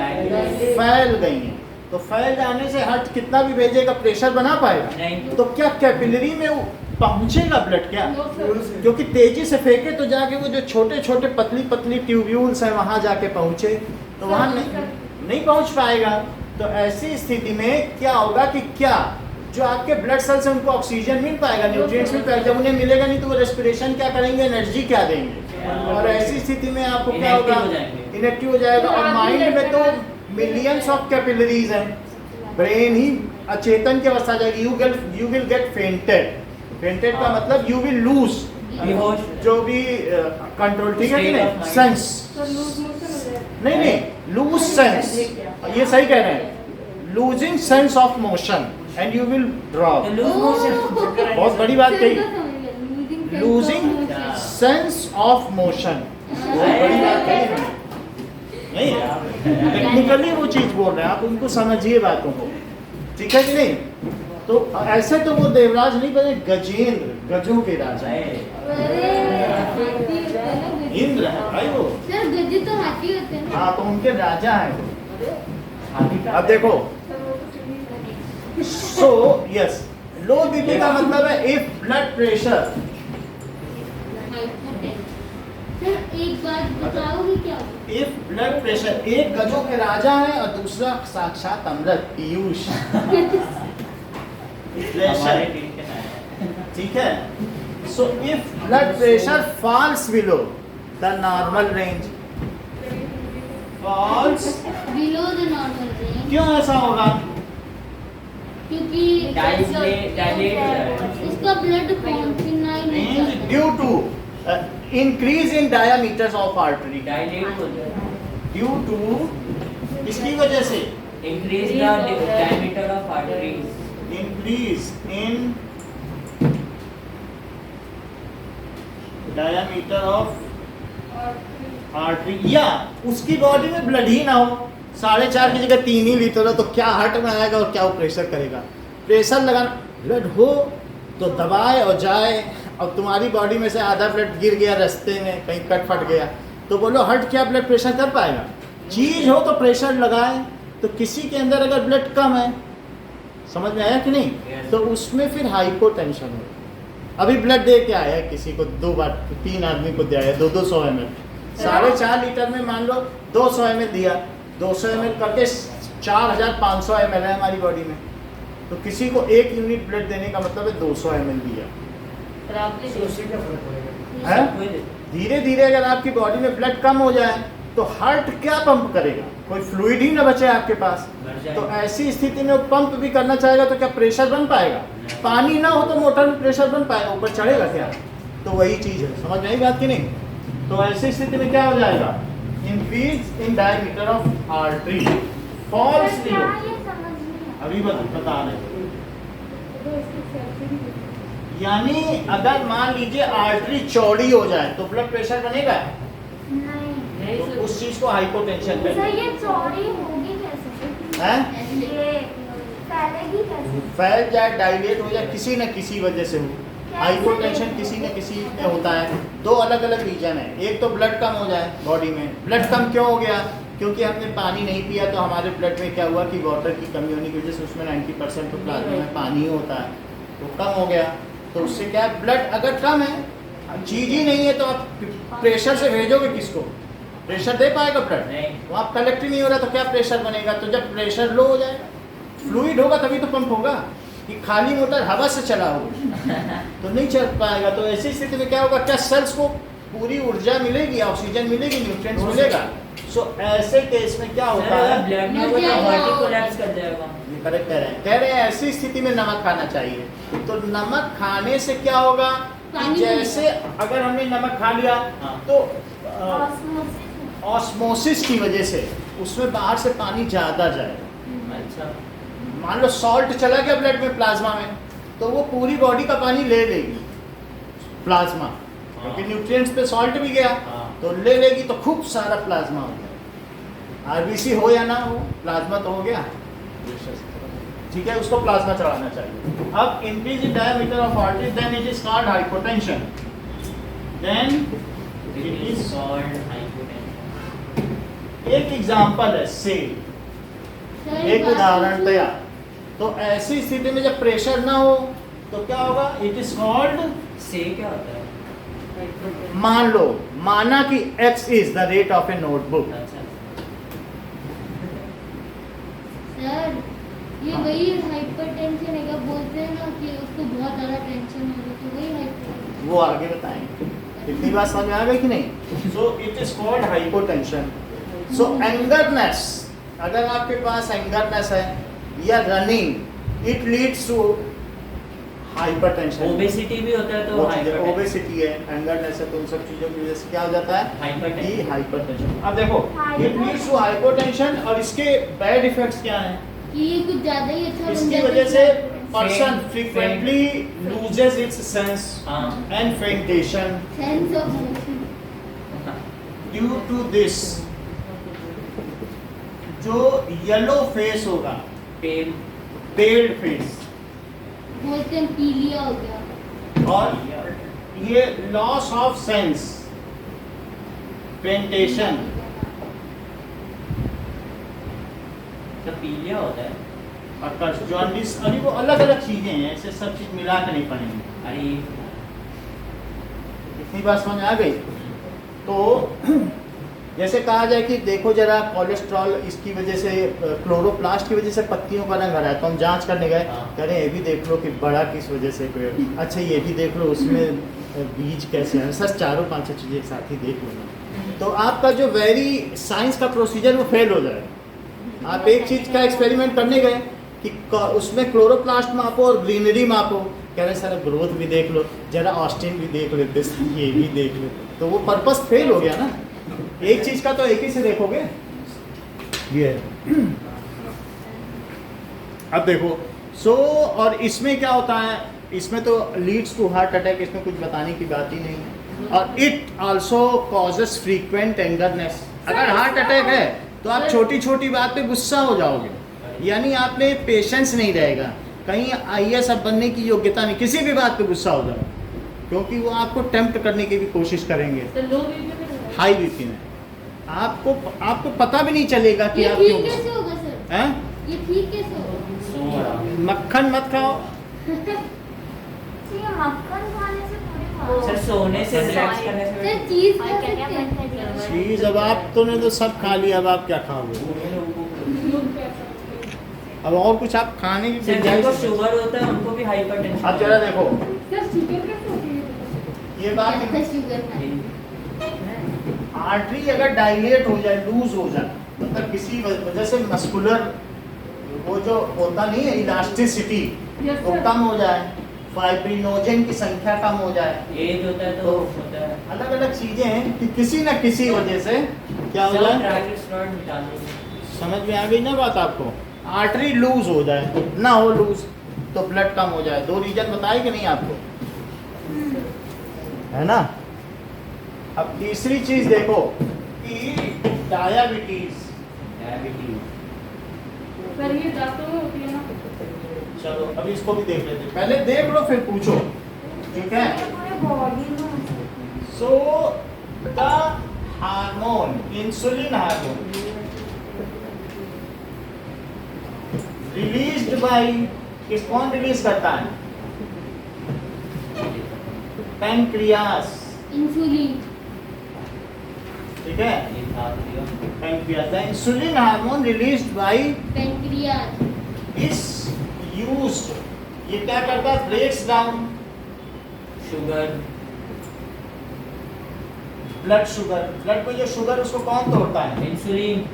फैल गई है। तो फैल जाने से हार्ट कितना भी भेजेगा प्रेशर बना पाएगा? नहीं। तो क्या कैपिलरी में वो पहुंचेगा ब्लड? क्या, क्योंकि तेजी से फेंके तो जाके वो जो छोटे छोटे पतली पतली ट्यूब्यूल्स हैं वहां जाके पहुंचे, तो वहां नहीं पहुंच पाएगा। तो ऐसी स्थिति में क्या होगा कि क्या जो आपके ब्लड सेल्स हैं उनको ऑक्सीजन मिल पाएगा, न्यूट्रिएंट्स मिल पाएगा, जब उन्हें मिलेगा नहीं तो वो रेस्पिरेशन क्या करेंगे, एनर्जी क्या देंगे, और ऐसी स्थिति में आपको क्या होगा, इनएक्टिव हो जाएगा। और माइंड में तो मिलियंस ऑफ कैपिलरीज हैं, ब्रेन ही अचेतन की अवस्था जाएगी, you will get fainted. Fainted का मतलब यू विल लूज जो भी कंट्रोल, ठीक है कि नहीं, सेंस, नहीं लूज सेंस, ये सही कह रहे हैं, losing sense of motion and you will drop. बहुत बड़ी बात कही, लूजिंग सेंस ऑफ मोशन, बहुत बड़ी बात कही नहीं, टेक्निकली वो चीज बोल रहे हैं, आप उनको समझिए बातों को, ठीक है कि नहीं। तो ऐसे तो वो देवराज नहीं बने, गजेंद्र, गजों के राजा, इंद्र है भाई वो। सर गजे तो हाथी होते हैं। हाँ, तो उनके राजा है वो। अब देखो, सो यस, लो बीपी का मतलब है इफ ब्लड प्रेशर, सर एक बात बताओगे क्या? इफ ब्लड प्रेशर, एक गजों के राजा है और दूसरा साक्षात अमृत पीयूष हमारे प्रेशर, टीम के साथ ठीक है। So if blood pressure falls below the normal range, falls, below the normal range, क्यों ऐसा होगा? क्योंकि डायलेट हो जाएगा। उसका ब्लड पहुंचना ही नहीं रेंज चाहता। Due to increase in diameters of artery, dilate हो जाएगा। ड्यू टू इसकी वजह से increase the diameter of arteries, increase in diameter of artery, या उसकी बॉडी में ब्लड ही ना हो, 4.5 की जगह 3 ही लीटर हो, तो क्या हार्ट में आएगा और क्या वो प्रेशर करेगा? प्रेशर लगाना, ब्लड हो तो दबाए और जाए, और तुम्हारी बॉडी में से आधा ब्लड गिर गया रास्ते में, कहीं कट फट गया, तो बोलो हार्ट क्या ब्लड प्रेशर कर पाएगा? चीज हो तो प्रेशर लगाए। तो किसी के अंदर अगर ब्लड कम है, समझ में आया कि नहीं? Yes. तो उसमें फिर हाइपोटेंशन हो। अभी ब्लड दे के आया है किसी को, 2 बार 3 आदमी को दिया है 200 ml, 4.5 लीटर में मान लो 200 ml दिया, 200 ml करके 4500 ml है हमारी बॉडी में, तो किसी को 1 यूनिट ब्लड देने का मतलब है 200 ml दिया तो उससे क्या फर्क पड़ेगा? है। धीरे धीरे अगर आपकी बॉडी में ब्लड कम हो जाए तो हार्ट क्या पंप करेगा? कोई फ्लूइड ही ना बचे आपके पास। तो ऐसी स्थिति में वो पंप भी करना चाहेगा तो क्या प्रेशर बन पाएगा? पानी ना हो तो मोटर में प्रेशर बन पाएगा, ऊपर चढ़ेगा क्या? तो वही चीज है, समझ में आई बात की नहीं? तो ऐसी स्थिति में क्या हो जाएगा? Increase in diameter of artery, falls नहीं क्या हो। ये समझ नहीं आया। अभी बता रहे हैं। तो इसकी सेल्फी भी यानी अगर मान लीजिए आर्टरी चौड़ी हो जाए तो ब्लड प्रेशर बनेगा, नहीं तो उस चीज को हाइपोटेंशन सर, कहते ये चौड़ी होगी कैसे? हैं। ये फैलेगी कैसे? फैल जाए, डायलेट हो जाए, किसी न किसी वजह से हो। हाइपोटेंशन किसी न किसी में होता है। 2 अलग अलग रीजन है। एक तो ब्लड कम हो जाए बॉडी में। ब्लड कम क्यों हो गया? क्योंकि हमने पानी नहीं पिया, तो हमारे ब्लड में क्या हुआ कि वाटर की कमी होने की वजह से उसमें 90% तो प्लाज्मा में पानी होता है, तो कम हो गया। तो उससे क्या है, ब्लड अगर कम है, चीज ही नहीं है, तो आप प्रेशर से भेजोगे किसको? प्रेशर दे पाएगा ब्लड? नहीं। तो आप कलेक्ट ही नहीं हो रहा तो क्या प्रेशर बनेगा? तो जब प्रेशर लो हो जाएगा, फ्लूइड होगा तभी तो पंप होगा। कि खाली मोटर हवा से चला हो तो नहीं चल पाएगा। तो ऐसी स्थिति में क्या होगा? क्या सेल्स को पूरी ऊर्जा मिलेगी, ऑक्सीजन मिलेगी, न्यूट्रिएंट्स मिलेगा। सो ऐसे केस में क्या होता है? ब्लड में कोई हार्ट ही कोलैप्स कर जाएगा। ये करेक्ट कह रहे हैं ऐसी स्थिति में नमक खाना चाहिए। तो नमक खाने से क्या होगा कि पानी जैसे अगर हमने नमक खा लिया हाँ। तो ऑस्मोसिस। ऑस्मोसिस की वजह से उसमें बाहर से पानी ज़्यादा जाएगा। अच्छा, मान लो सॉल्ट चला गया ब्लड में, प्लाज्मा में, तो वो पूरी बॉडी का पानी ले लेगी प्लाज्मा, क्योंकि न्यूट्रिएंट्स पे सॉल्ट भी गया, हाँ। तो ले लेगी, तो खूब सारा प्लाज्मा हो गया। आरबीसी हो या ना हो, प्लाज्मा तो हो गया, ठीक है, उसको प्लाज्मा चढ़ाना चाहिए। अब increase in diameter of artery, then it is called hypotension, then it is called hypotension. एक एग्जांपल है से, सर, एक बात उदाहरण पूछूं? तैयार। तो ऐसी स्थिति में जब प्रेशर ना हो तो क्या होगा? इट इज कॉल्ड, से क्या होता है? मान लो, माना कि x is the rate of A notebook. अच्छा, सर, ये वही हाइपरटेंशन है क्या? बोलते हैं ना कि उसको बहुत ज़्यादा टेंशन हो रही है, तो वही हाइपरटेंशन। वो आगे बताएंगे। इतनी बात समझ में आ गई कि नहीं? So it is called hypotension. So angerness, अगर आपके पास एंगरनेस है या running, it leads to hypertension. Obesity भी होता है तो हाइपरटेंशन। ओबेसिटी है, एंगरनेस है, तो उन सब चीजों की वजह से क्या हो जाता है? हाइपरटेंशन। हाइपरटेंशन। अब देखो, इट लीड्स टू हाइपोटेंशन, और इसके बैड इफेक्ट्स क्या हैं? कि ये कुछ ज़्यादा ही अच्छा बन इसकी जाता है। वजह से person Faint. frequently loses its sense हाँ। and faintation sense of motion. due to this। जो येलो फेस होगा, पेल पेल्ड फेस, बोलते हैं पीलिया हो गया। और ये लॉस ऑफ सेंस, फेंटेशन, तो पीलिया होता है। और कर्स जॉन्डिस, अभी वो अलग अलग चीजें हैं, ऐसे सब चीज मिला के नहीं पढ़ेंगे। अरे इतनी बात समझ आ गई? तो जैसे कहा जाए कि देखो जरा कोलेस्ट्रॉल इसकी वजह से, क्लोरोप्लास्ट की वजह से पत्तियों का रंग हरा है, तो हम जांच करने गए, कह रहे हैं ये भी देख लो कि बड़ा किस वजह से पेड़, अच्छा ये भी देख लो उसमें बीज कैसे हैं, सर चारों पांच चीजें एक साथ ही देख लो ना। तो आपका जो वेरी साइंस का प्रोसीजर वो फेल हो जाएगा। आप एक चीज का एक्सपेरिमेंट करने गए कि उसमें क्लोरोप्लास्ट मापो और ग्रीनरी मापो, कह रहे सर ग्रोथ भी देख लो, जरा ऑस्टिन भी देख लेते, ये भी देख लो, तो वो पर्पस फेल हो गया ना। एक चीज का तो एक ही से देखोगे। ये अब देखो और इसमें क्या होता है, इसमें तो लीड्स टू हार्ट अटैक, इसमें कुछ बताने की बात ही नहीं है। और it also causes frequent angerness. अगर हार्ट अटैक है तो आप छोटी छोटी बात पे गुस्सा हो जाओगे, यानी आप में पेशेंस नहीं रहेगा, कहीं IAS बनने की योग्यता नहीं, किसी भी बात पे गुस्सा हो जाओ, क्योंकि वो आपको टेम्प्ट करने की भी कोशिश करेंगे। हाई बीपी में आपको पता भी नहीं चलेगा कि आप ठीक क्यों कैसे होगा सर? हैं? ये ठीक कैसे होगा? मक्खन मत खाओ। तो ये मक्खन खाने से थोड़ी सर खाओ। सोने से रिलैक्स करने से सर चीज और खा क्या क्या सकते बंद कर हैं? दिया? चीज अब आप तो ने तो सब खा लिया, अब आप क्या खाओगे? अब और कुछ आप खाने की सर गुंजाइश जिनको नहीं है। शुगर होता है उनको भी हाइपरटेंशन। अब जरा देखो सर शुगर कैसे होती है? ये बात, ज्यादा शुगर खाए। आर्टरी अगर डायलेट हो जाए, लूज हो जाए, मतलब किसी वजह से मस्कुलर वो जो होता नहीं है इलास्टिसिटी वो कम हो जाए, फाइब्रिनोजन की संख्या कम हो जाए, एज होता है तो होता है। अलग अलग चीजें हैं कि किसी न किसी वजह से क्या हो जाए। ट्राइग्लिसराइड मिटा दो। समझ में आ गई ना बात आपको? आर्टरी लूज हो जाए, ना हो लूज तो ब्लड कम हो जाए। 2 रीजन बताए कि नहीं आपको, है ना? अब तीसरी चीज देखो कि डायबिटीज। सर ये दांतों में होती है ना? चलो अभी इसको भी देख लेते हैं, पहले देख लो फिर पूछो, ठीक है? ये पूरे बॉडी में हो सकती है। So the hormone, insulin hormone released by, कौन रिलीज करता है? Pancreas, insulin. ठीक है? ये खा लिया। Pancreas, the insulin hormone released by pancreas. Is used, ये क्या करता है? Breaks down sugar, blood sugar, blood को जो शुगर उसको कौन तोड़ता है? Insulin.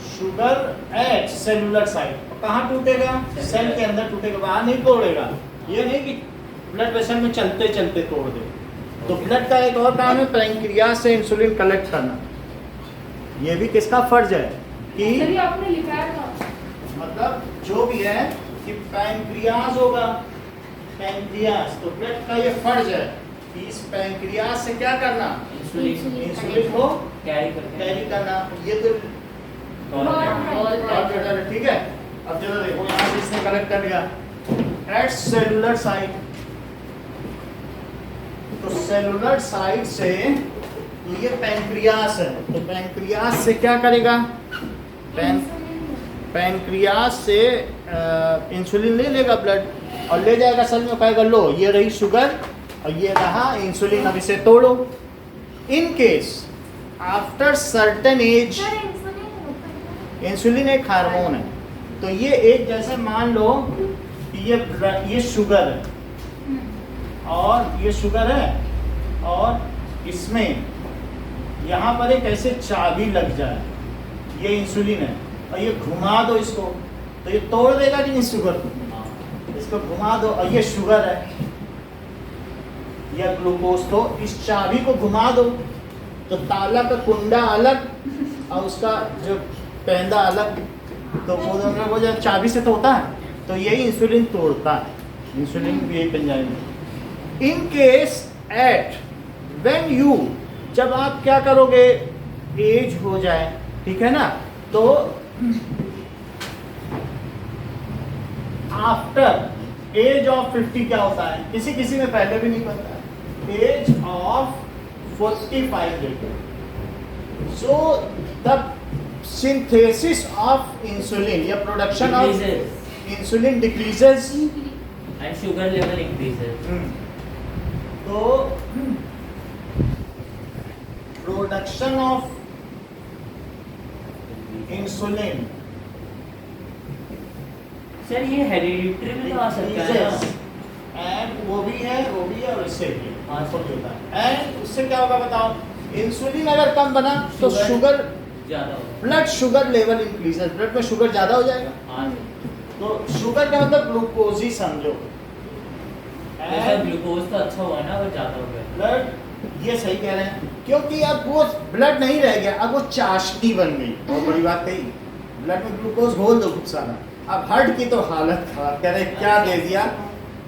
Sugar at cellular side, कहाँ टूटेगा? सेल के अंदर टूटेगा, बाहर नहीं तोड़ेगा। ये नहीं कि ब्लड वेसल में चलते चलते तोड़ दे। तो ब्लड का एक और काम है पैंक्रियास से इंसुलिन कलेक्ट करना। ये भी किसका फर्ज है कि सर ये आपने लिखा था। मतलब जो भी है कि पैंक्रियास होगा, पैंक्रियास, तो ब्लड का ये फर्ज है कि इस पैंक्रियास से क्या करना? इंसुलिन इंसुलिन को कैरी करके कैरी करना। ये तो और ठीक है। अब चलो देखो यहाँ से इसने कलेक्ट कर लिया एट सेलुलर साइड, तो सेलुलर साइड से ये पैंक्रियास है, तो पैंक्रियास से क्या करेगा? पैंक्रियास से इंसुलिन ले लेगा ब्लड और ले जाएगा सेल में, कहेगा लो ये रही शुगर और ये रहा इंसुलिन, अब इसे तोड़ो। In case after certain age, sir insulin insulin एक हार्मोन है, तो ये एक जैसे मान लो कि ये शुगर है और ये शुगर है और इसमें यहाँ पर एक ऐसे चाबी लग जाए, ये इंसुलिन है और ये घुमा दो इसको, तो ये तोड़ देगा कि नहीं शुगर को? इसको घुमा दो और ये शुगर है या ग्लूकोज, तो इस चाबी को घुमा दो तो ताला का कुंडा अलग और उसका जो पेंदा अलग, तो वो दोनों वो जब चाबी से तो होता है, तो यही इंसुलिन तोड़ता है। इंसुलिन भी यही एंजाइम है। In case at when you, जब आप क्या करोगे? एज हो जाए, ठीक है ना? तो आफ्टर एज ऑफ 50 क्या होता है? किसी किसी में पहले भी नहीं पता है। Age of 45 later, so the synthesis of insulin या production of insulin decreases and sugar level increases. तो प्रोडक्शन ऑफ इंसुलिन सर ये हेरिडिटरी भी तो आ सकता है ना? एंड वो भी है और इससे भी आंसर भी होता है। एंड उससे क्या होगा बताओ, इंसुलिन अगर कम बना तो शुगर ज्यादा होगा। Blood sugar level increases, blood में शुगर ज्यादा हो जाएगा। हाँ तो शुगर का मतलब ग्लूकोज ही समझो। सर ग्लूकोज तो अच्छा हुआ ना, वो ज्यादा हो गया। ब्लड, ये सही कह रहे हैं, क्योंकि अब वो ब्लड नहीं रह गया, अब वो चाशनी बन गई। बहुत बड़ी बात कही, ब्लड में ग्लूकोज घोल दो खूब सारा। अब हार्ट की तो हालत खराब, कह रहे क्या दे दिया,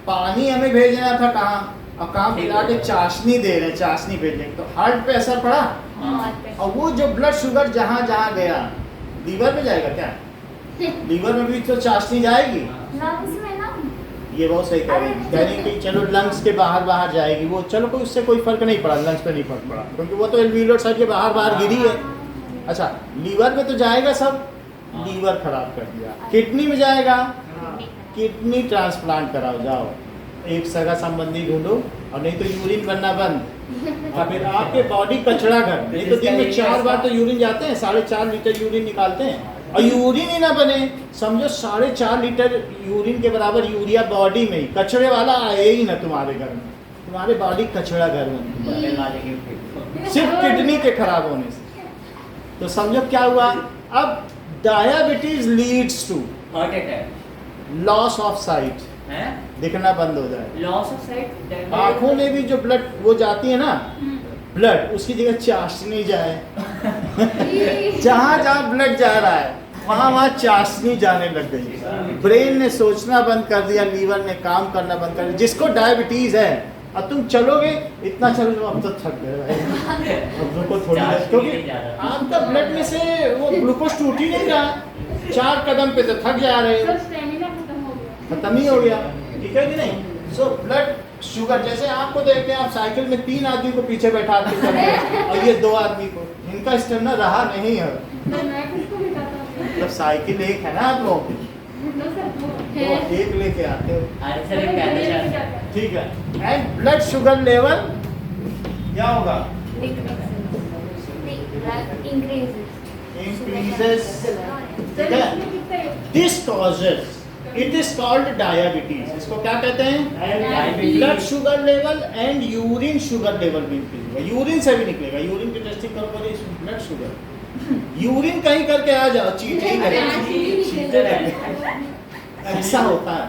पानी हमें भेजना था कहाँ, अब कहाँ मिला के चाशनी दे रहे हैं, चाशनी भेजने, तो हार्ट पे असर पड़ा। और वो जो ब्लड शुगर जहाँ जहाँ गया, लीवर में जाएगा क्या? लीवर में भी तो चाशनी जाएगी। लंग्स में ना, ये बहुत सही कह रहे हैं, कह रहे हैं कि चलो लंग्स के बाहर बाहर जाएगी वो, चलो कोई उससे कोई फर्क नहीं पड़ा, लंग्स पे नहीं फर्क पड़ा, क्योंकि वो तो एल्वियोलर साइड के बाहर बाहर गिरी है। अच्छा, लीवर में तो जाएगा सब, लीवर खराब कर दिया। किडनी में जाएगा, किडनी ट्रांसप्लांट कराओ, जाओ एक सगा संबंधी ढूंढो, और नहीं तो यूरिन बनना बंद। और फिर आपके बॉडी कचरा घर, नहीं तो दिन में 4 बार तो यूरिन जाते हैं, 4.5 लीटर यूरिन निकालते हैं, और यूरिन ही ना बने, समझो 4.5 लीटर यूरिन के बराबर यूरिया बॉडी में ही, कचरे वाला आए ही ना तुम्हारे घर में, तुम्हारे बॉडी कचरा घर में, सिर्फ किडनी के खराब होने से। तो समझो क्या हुआ, अब diabetes leads to heart attack loss of sight, है, दिखना बंद हो जाए। लॉस ऑफ साइट, आंखों में भी जो ब्लड वो जाती है ना, ब्लड उसकी जगह चाशनी जाए। जहाँ जहाँ ब्लड जा रहा है वहाँ वहाँ चाशनी जाने लग गई। ब्रेन ने सोचना बंद कर दिया, लीवर ने काम करना बंद कर दिया। जिसको डायबिटीज है, अब तुम चलोगे, इतना चलो लो, अब तो थक गए भाई, अब रुको थोड़ी देर, क्योंकि आपका ब्लड में से वो ग्लूकोज टूट ही नहीं रहा, 4 कदम पे तो थक जा रहे हो, खत्म ही हो गया, ठीक है कि नहीं। सो ब्लड शुगर, जैसे आपको देखते हैं, आप साइकिल में 3 आदमी को पीछे बैठा के चल रहे हैं, और ये 2 आदमी को, इनका स्टेमिना रहा नहीं है। मतलब साइकिल एक है ना आप लोगों की, तो एक लेके आते हो, अरे सर एक कहना चाहता हूँ। ठीक है। एंड ब्लड शुगर लेवल क्या होगा, इंक्रीजेस, ठीक है। This causes, it is called diabetes. इसको क्या कहते हैं, blood sugar level and urine sugar level भी इंक्रीज होगा। यूरिन से भी निकलेगा, यूरिन की टेस्टिंग करोगे, ब्लड शुगर, यूरिन कहीं करके आ जाओ, चीट ही करेगा, ऐसा होता है।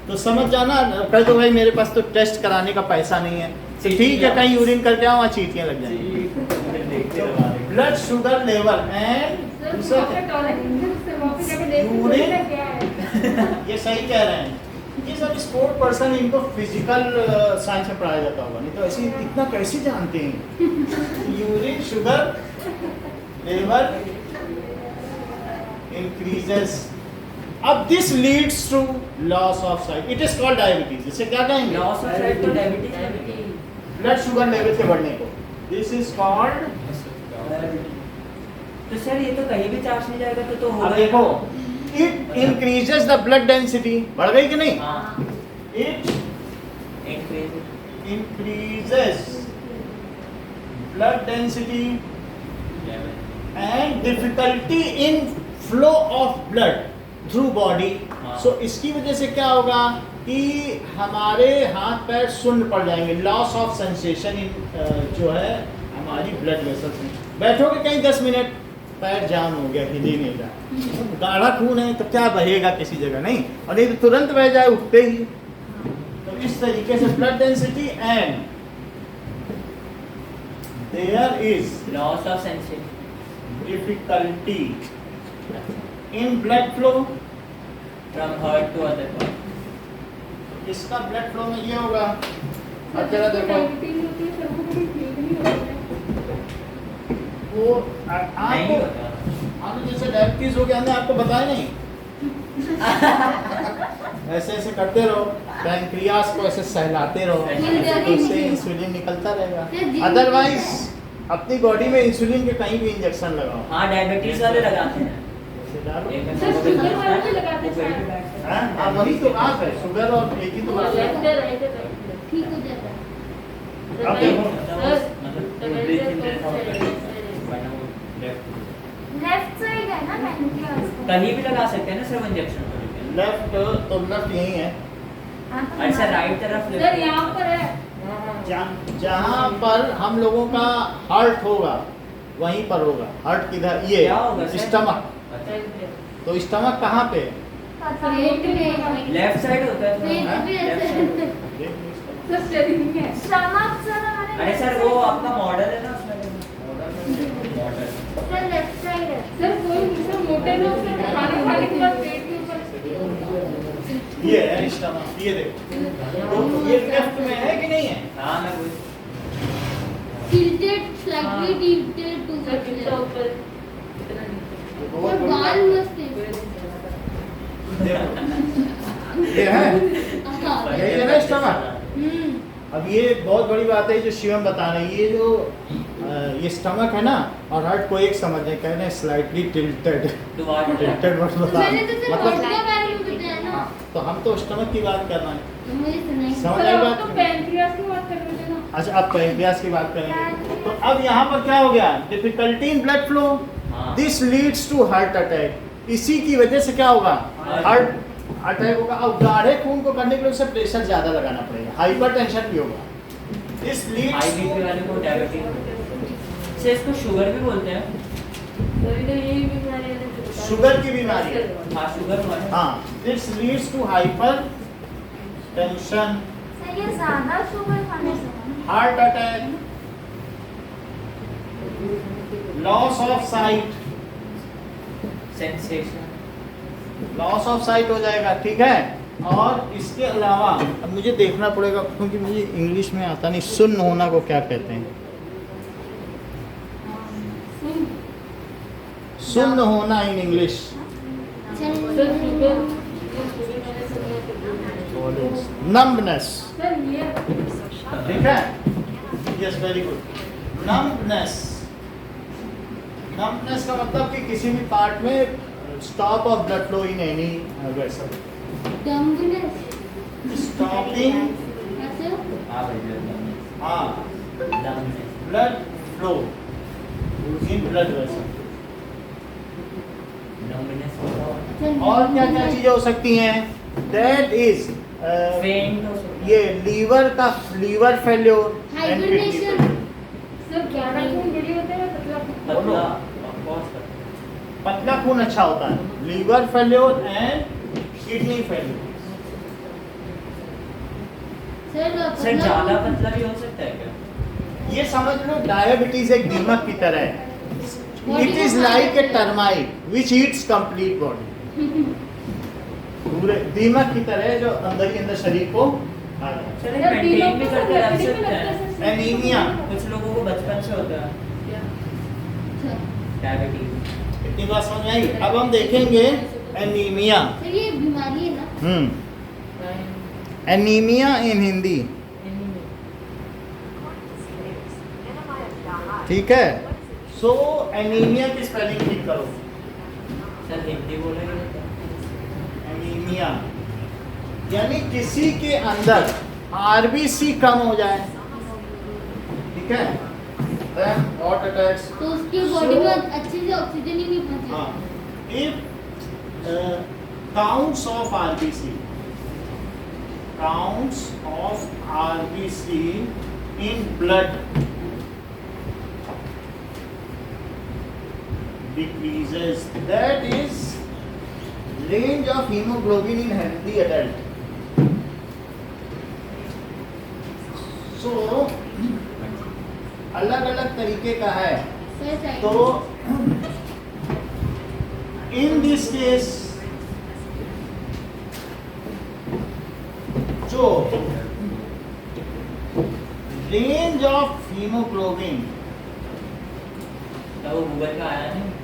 तो समझ जाना, कह दो भाई मेरे पास तो टेस्ट कराने का पैसा नहीं है, तो ठीक है कहीं यूरिन करके आओ, वहाँ चीटियाँ लग जाएंगी। Blood sugar level and urine, ये सही कह रहे हैं, ये सब स्पोर्ट पर्सन, इनको फिजिकल साइंस में पढ़ाया जाता होगा, नहीं तो ऐसे इतना कैसे जानते हैं। यूरिन शुगर लेवल इंक्रीजेस, अब this leads to loss of sight, it is called diabetes. इसे क्या कहेंगे, लॉस ऑफ साइट तो डायबिटीज, ब्लड शुगर लेवल के बढ़ने को, दिस इज कॉल्ड। तो सर ये तो कहीं भी चार्ज नहीं जाएगा तो अब देखो, it increases the blood density, बढ़ गई कि नहीं, हाँ, it increases blood density and difficulty in flow of blood through body. हाँ। सो इसकी वजह से क्या होगा कि हमारे हाथ पैर सुन्न पड़ जाएंगे, लॉस ऑफ सेंसेशन इन जो है हमारी ब्लड वेसल्स में। बैठोगे कहीं 10 मिनट, पैर जाम हो गया, हिल ही नहीं रहा, गाढ़ा खून है तो क्या बहेगा किसी जगह, नहीं, और नहीं तो तुरंत बह जाए उठते ही। तो इस तरीके से blood density and there is loss of sensation, difficulty in blood flow from heart to other part. इसका ब्लड फ्लो में ये होगा। अब जरा देखो, वो नहीं आपको होता, आपको जैसे डायबिटीज हो गया, हमने आपको बताया नहीं, ऐसे ऐसे करते रहो, पैनक्रियास को ऐसे सहलाते रहो, तो उससे इंसुलिन निकलता रहेगा। अदरवाइज अपनी बॉडी में इंसुलिन के कहीं भी इंजेक्शन लगाओ, हाँ डायबिटीज वाले लगाते हैं। ऐसे डालो। एक सर, शुगर वाला भी लगाते शायद। हाँ हाँ, वही तो बात है, शुगर और एक ही तो बात है। ठीक हो जाता है। अब देखो लेफ्ट साइड है ना पेनक्रियास का। कहीं भी लगा सकते हैं ना सिर्फ इंजेक्शन को। लेफ्ट तो लेफ्ट यही है, हाँ, तो अच्छा हमारा- राइट तरफ सर यहाँ पर है। जहाँ पर हम लोगों का हार्ट होगा वहीं पर होगा। हार्ट किधर, ये क्या होगा सर? स्टमक। तो स्टमक कहाँ पे है? पता पेट नहीं। में लेफ्ट साइड होता है पेट थोड़ा। में Left ऐसे side। देख लो stomach। सर शरीर में है। स्टमक सर हमारे अरे left सर side वो है। आपका मॉडल है ना उसमें मॉडल। सर लेफ्ट साइड है। सर कोई सर मोटे लोग सर खाना खाने के बाद पेट के ऊपर ये है स्टमक, ये देखो। तो ये लेफ्ट में है कि नहीं है? हाँ मैं वही tilted, slightly tilted to sir the कितना left. ऊपर कितना नीचे। बहुत और बड़ी बाल बात। मस्त है। ये है, हाँ। यही है ना स्टमक। हम्म। अब ये बहुत बड़ी बात है जो शिवम बता रहे हैं। ये जो ये स्टमक है ना और हार्ट को एक समझ रहे, कह रहे हैं स्लाइटली टिल्टेड। टिल्टेड वर्ड बता मैंने तो सिर्फ मतलब हार्ट के बारे में बताया ना। हाँ, तो हम तो स्टमक की बात कर रहे हैं। तो मुझे सुनाई। समझ सर आई अब बात? तो पैनक्रियास की बात कर रहे थे ना। अच्छा, अब पैंक्रियास की बात करेंगे। तो अब यहाँ पर क्या हो गया? डिफिकल्टी इन ब्लड फ्लो, हाँ। This leads to heart attack. इसी की वजह से क्या होगा? हार्ट अटैक होगा। अब गाढ़े खून को करने के लिए उसे प्रेशर ज्यादा लगाना पड़ेगा, हाइपरटेंशन भी होगा। दिस हाई लीड्स बीपी वाले को डायबिटीज से इसको शुगर भी बोलते हैं। सर इधर यही बीमारी है जो बता- शुगर की बीमारी है। हाँ शुगर वाले। हाँ, this leads to hypertension, sir ये ज्यादा शुगर खाने से है। Heart attack, loss of sight, sensation. Loss of sight हो जाएगा, ठीक है। और इसके अलावा अब मुझे देखना पड़ेगा क्योंकि मुझे इंग्लिश में आता नहीं, सुन्न होना को क्या कहते हैं? सुन्न होना in English. Sir sugar sugar खाने से नम्बनेस, सर ये ठीक है। Yes, very good. Numbness, numbness का मतलब कि किसी भी पार्ट में stop of blood flow in any vessel, Dumbness. Stopping ऐसे? हाँ भाई हाँ दम से। Blood flow in blood vessel. numbness और क्या क्या चीजें हो सकती हैं? दैट इज फेंट हो सकता है। ये लीवर का liver failure and kidney Hibernation. Sir गाढ़ा खून बड़ी होता है पतला खून? पतला ऑफकोर्स पतला खून अच्छा होता है। Liver failure and kidney failure. Sir sir ज्यादा पतला भी हो सकता है क्या? ये समझ लो डायबिटीज एक दीमक की तरह है। It is like a termite which Yeats complete body. पूरे दीमक की तरह है जो अंदर ही अंदर शरीर को खा जाए। सर सर तीनों मेंटेन भी को करके सर रख लकड़ी में सकते लगता हैं। है सर। एनीमिया, कुछ लोगों को बचपन से होता है डायबिटीज। इतनी बात समझ में आई? अब हम देखेंगे एनीमिया। सर ये बीमारी है ना? एनीमिया इन हिंदी, ठीक है। सो एनीमिया की स्पेलिंग ठीक करो। सर हिंदी बोलेंगे तो एनीमिया यानी किसी के अंदर आरबीसी कम हो जाए, ठीक है। Then heart attacks. तो उसकी बॉडी में अच्छे से ऑक्सीजन ही नहीं पहुंचे। हाँ, if counts of RBC in blood decreases, that is range of hemoglobin in healthy adult. So अलग अलग तरीके का है। सर साइड तो इन दिस केस जो रेंज ऑफ हीमोग्लोबिन तो वो गूगल का आया नहीं।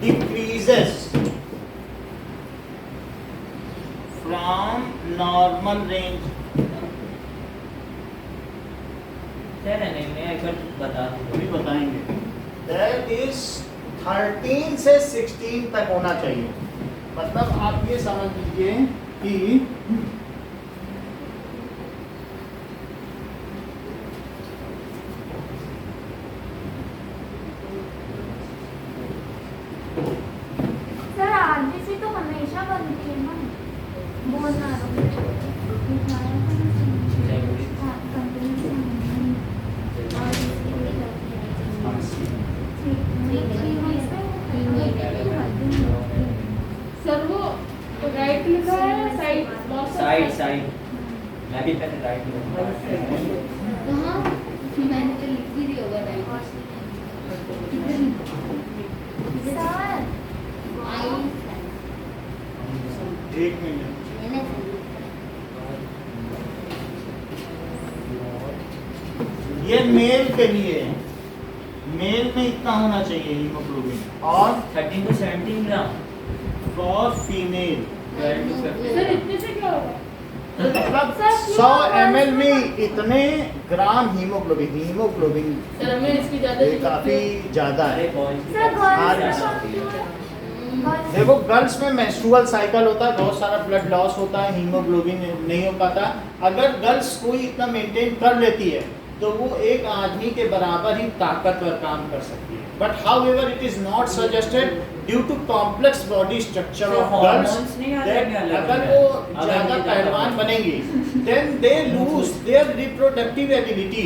decreases from normal range. Sir anaemia एक बार बता दो। अभी बताएंगे। That इज 13 से 16 तक होना चाहिए। मतलब आप ये समझ लीजिए कि सर आरबीसी तो हमेशा बनती है ना, बोलना सर वो राइट लिखा है साइड साइड साइड मैं भी पहले राइट लिखूंगा। कहाँ मैंने तो लिख ही दिया होगा राइट। सर आई एक मिनट, मैंने ये मेल के लिए है। मेल में इतना होना चाहिए हीमोग्लोबिन, और 13 to 17 gram. For female sir इतने से क्या होगा? मतलब सर, 100 ml में इतने ग्राम हीमोग्लोबिन सर हमें इसकी ज्यादा ये काफी ज्यादा अरे है। boys सर की गर्ल्स बात में है। देखो गर्ल्स में मेंस्ट्रुअल साइकिल होता है, बहुत सारा ब्लड लॉस होता है, हीमोग्लोबिन नहीं हो पाता। अगर गर्ल्स कोई इतना मेंटेन कर लेती है तो वो एक आदमी के बराबर ही ताकतवर काम कर सकती है। But however it is not suggested due to complex body structure So, of girls hormones नहीं आ that जाएंगे अलग अगर अलग? वो अगर ज्यादा ये पहलवान ज्यादा- बनेंगी then they lose their reproductive ability,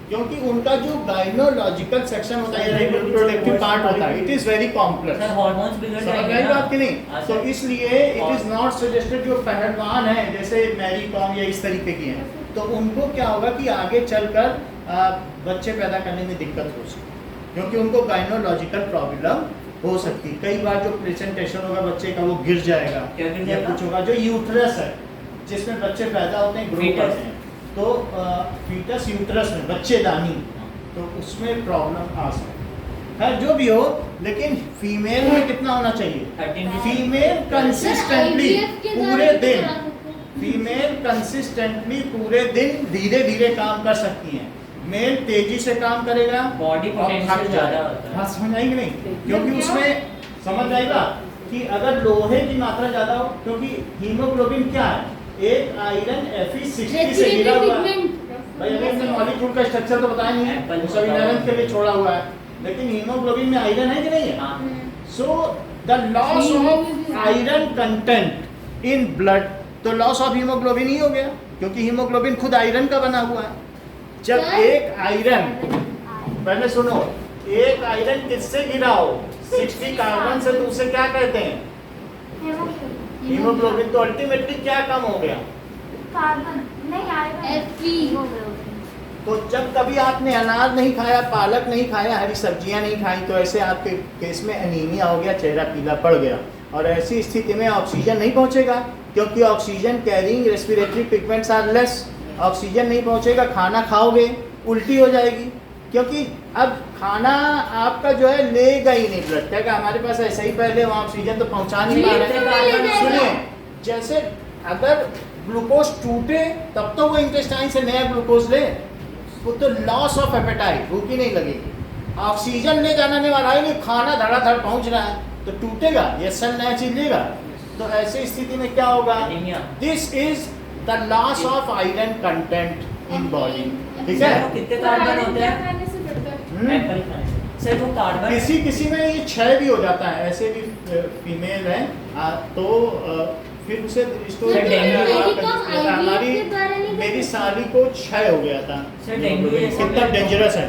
क्योंकि उनका जो गाइनोलॉजिकल सेक्शन होता है, रिप्रोडक्टिव पार्ट होता है, it is very complex. Sir hormones बिगड़ समझ जाएंगे आई ना? बात कि नहीं? हाँ, तो सर। इसलिए इट इज नॉट सजेस्टेड जो पहलवान है जैसे मैरी कॉम या इस तरीके की हैं, तो उनको क्या होगा कि आगे चलकर बच्चे पैदा करने में दिक्कत हो सकती है, क्योंकि उनको गाइनोलॉजिकल प्रॉब्लम हो सकती है। कई बार जो प्रेजेंटेशन होगा बच्चे का वो गिर जाएगा क्या गिर या जाएगा? कुछ होगा। जो यूट्रस है जिसमें बच्चे पैदा होते हैं, ग्रो Fetus। करते हैं, तो फीटस यूट्रस में बच्चेदानी, तो उसमें प्रॉब्लम आ सकती है। जो भी हो, लेकिन फीमेल में कितना होना चाहिए? 13 to फीमेल कंसिस्टेंटली IVF के पूरे द्वारा दिन, करा सकते हैं। फीमेल कंसिस्टेंटली पूरे दिन धीरे धीरे काम कर सकती हैं। मेल तेजी से काम करेगा, Body और potential थक ज्यादा जाएगा। होता है। हाँ, समझ आई कि नहीं? क्योंकि उसमें समझ आएगा कि अगर लोहे की मात्रा ज्यादा हो, क्योंकि हीमोग्लोबिन क्या है? एक आयरन Fe60 से गिरा हुआ है। पिगमेंट भाई अभी हमने मॉलिक्यूल का स्ट्रक्चर तो बताया नहीं है, Apple वो सभी बताओ। 11th के लिए छोड़ा हुआ है, लेकिन हीमोग्लोबिन में आयरन है कि नहीं है? हाँ। So the loss of iron content in blood, तो लॉस ऑफ हीमोग्लोबिन ही हो गया, क्योंकि हीमोग्लोबिन खुद आयरन का बना हुआ है। जब क्या? एक आयरन, पहले सुनो, एक आयरन किससे गिरा हो? 60 कार्बन से, तो उसे क्या कहते हैं? हीमोग्लोबिन। तो अल्टीमेटली क्या कम हो गया? कार्बन नहीं आएगा। Fe। तो जब कभी आपने अनार नहीं खाया, पालक नहीं खाया, हरी सब्जियां नहीं खाई, तो ऐसे आपके केस में एनीमिया हो गया, चेहरा पीला पड़ गया। और ऐसी स्थिति में ऑक्सीजन नहीं पहुंचेगा, क्योंकि oxygen carrying respiratory pigments are less. Oxygen नहीं पहुंचेगा, खाना खाओगे उल्टी हो जाएगी, क्योंकि अब खाना आपका जो है लेगा ही नहीं ब्लड। क्या हमारे पास ऐसे ही पहले वहाँ ऑक्सीजन तो पहुंचा नहीं पा ले रहे। जाएगा। सुनिए, जैसे अगर ग्लूकोज टूटे तब तो वो इंटेस्टाइन से नया ग्लूकोज ले, वो तो लॉस ऑफ एपेटाइट, भूख ही नहीं लगेगी। ऑक्सीजन ले जाने वाला ही नहीं, खाना धड़ाधड़ पहुंच रहा है तो टूटेगा, ये सेल नया चीज लेगा। तो ऐसी स्थिति में क्या होगा? Anaemia. This is the loss of iron content in body. ठीक सर, है? वो कितने सर कार्बन आयरन होते क्या हैं? खाने से बढ़ता है? हम्म? एप्पल खाने से। सर वो कार्बन किसी किसी में ये क्षय भी हो जाता है, ऐसे भी फीमेल है तो फिर उसे रिस्टोर सर, डेंगू हमारी के द्वारा नहीं मेरी साली को क्षय हो गया था। सर, डेंगू जैसा कितना क्या? डेंजरस है,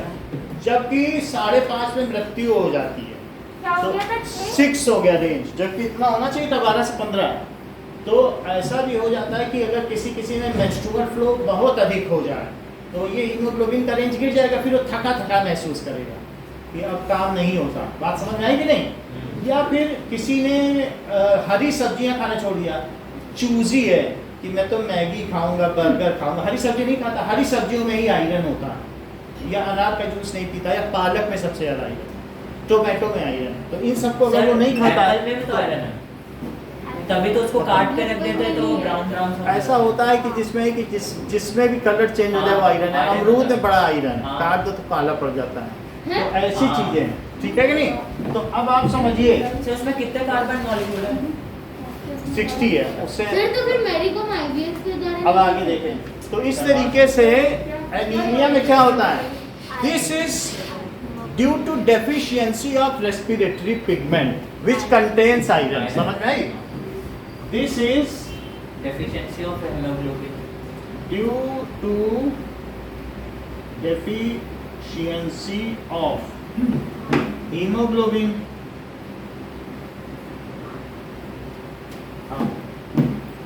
जबकि 5.5 में मृत्यु हो जाती है। क्या हो तो गया था? 6 हो गया रेंज, जबकि इतना होना चाहिए था 12 से 15। तो ऐसा भी हो जाता है कि अगर किसी किसी में मेंस्ट्रुअल फ्लो बहुत अधिक हो जाए तो ये हीमोग्लोबिन का रेंज गिर जाएगा, फिर वो थका थका महसूस करेगा कि अब काम नहीं होता। बात समझ में आई कि नहीं? या फिर किसी ने हरी सब्जियां खाना छोड़ दिया, चूजी है कि मैं तो मैगी खाऊंगा, बर्गर खाऊंगा, हरी सब्जी नहीं खाता, हरी सब्जियों में ही आयरन होता है। या अनार का जूस नहीं पीता, या पालक में सबसे ज़्यादा आयरन, टोमेटो में आयरन। तो इन सबको अगर सर, वो नहीं खाता एप्पल में भी तो आयरन है, तभी तो उसको काट के रख देते हैं तो ब्राउन ब्राउन ऐसा होता है कि जिसमें भी कलर चेंज हो जाए वो आयरन है। आयरन अमरूद होता में है। बड़ा आयरन है, हाँ। काट दो तो काला पड़ जाता है। तो ऐसी हाँ। चीजें हैं। ठीक है कि नहीं? तो अब आप समझिए सर उसमें कितने कार्बन मॉलिक्यूल है? 60 है उससे। सर तो फिर मेडिकम आईवीएफ के द्वारा अब आगे देखें तो इस तरीके से एनीमिया में क्या होता है? This is due to deficiency of respiratory pigment which contains iron. समझ में आई? This is deficiency of haemoglobin. Due to deficiency of haemoglobin.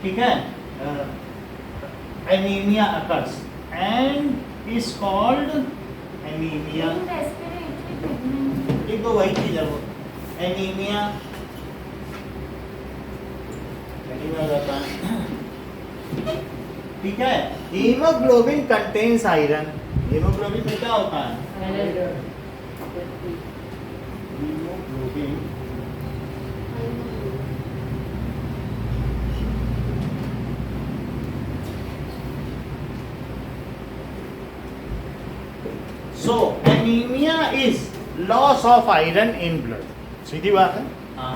ठीक है, anaemia occurs and is called anaemia. Respiratory pigment. एक तो वही चीज है वो एनीमिया। एनीमिया होता है, ठीक है। Haemoglobin contains iron. हीमोग्लोबिन में क्या होता है? Haemoglobin So anemia is loss of iron in blood. सीधी बात है। हाँ,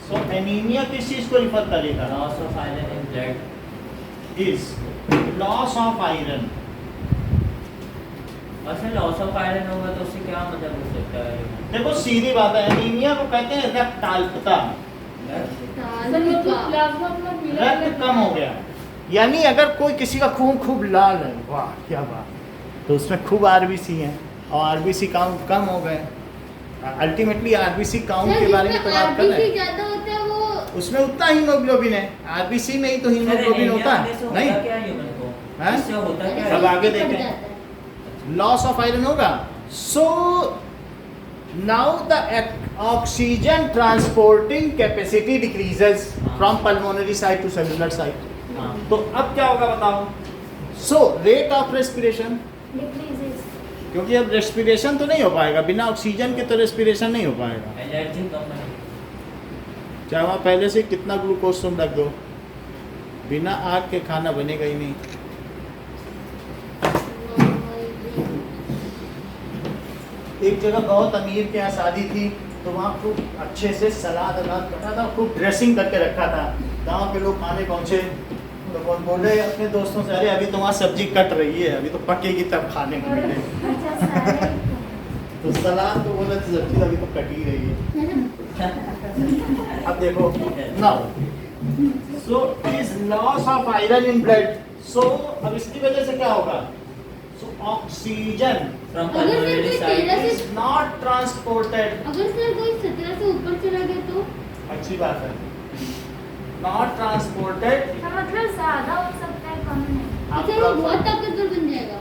So anemia किस चीज को रिफर करेगा? Loss of iron in blood. Is loss of iron. वैसे लॉस ऑफ आयरन होगा तो उससे क्या मतलब हो सकता है? देखो सीधी बात है, एनीमिया को कहते हैं रक्ताल्पता। सर मतलब प्लाज्मा अपना पीला रक्त कम हो गया, यानी अगर कोई किसी का खून खूब लाल है, वाह क्या बात, तो उसमें खूब आरबीसी है और आरबीसी काउंट कम हो गए। अल्टीमेटली आरबीसी काउंट के बारे में तो बात कर रहे हैं। ज्यादा होता है वो उसमें उतना हीमोग्लोबिन है, आरबीसी में ही तो हीमोग्लोबिन होता है नहीं? क्या ह्यूमन को? हैं? इससे होता क्या है? अब आगे देखें। लॉस ऑफ आयरन होगा। So now the oxygen transporting capacity decreases from pulmonary side to cellular side. हाँ, तो अब क्या होगा बताओ? So rate of respiration, decreases. क्योंकि अब रेस्पिरेशन तो नहीं हो पाएगा, बिना ऑक्सीजन के तो रेस्पिरेशन नहीं हो पाएगा। एनर्जी कम है। चाहे वहाँ पहले से कितना ग्लूकोज तुम रख दो, बिना आग के खाना बनेगा ही नहीं। एक जगह बहुत अमीर के यहाँ शादी थी, तो वहाँ खूब अच्छे से सलाद वलाद कटा था, खूब ड्रेसिंग करके रखा था। गांव के लोग खाने पहुँचे तो बोले अपने दोस्तों से, अरे अभी तो वहाँ सब्जी कट रही है, अभी तो पकेगी तब खाने को मिले। अच्छा सारे तो सलाद तो बोला सब्जी अभी तो कट ही रही है। अब देखो now, so is loss of iron in blood. So अब इसकी वजह से क्या होगा? सो ऑक्सीजन फ्रॉम अगर सर पल्मोनरी कोई साइड। 13 is not transported. अगर सर कोई 17 से ऊपर चला गया तो अच्छी बात है, नॉट ट्रांसपोर्टेड। का मतलब ज्यादा हो सकता है, कम नहीं। अच्छा वो बहुत ताकतवर बन जाएगा।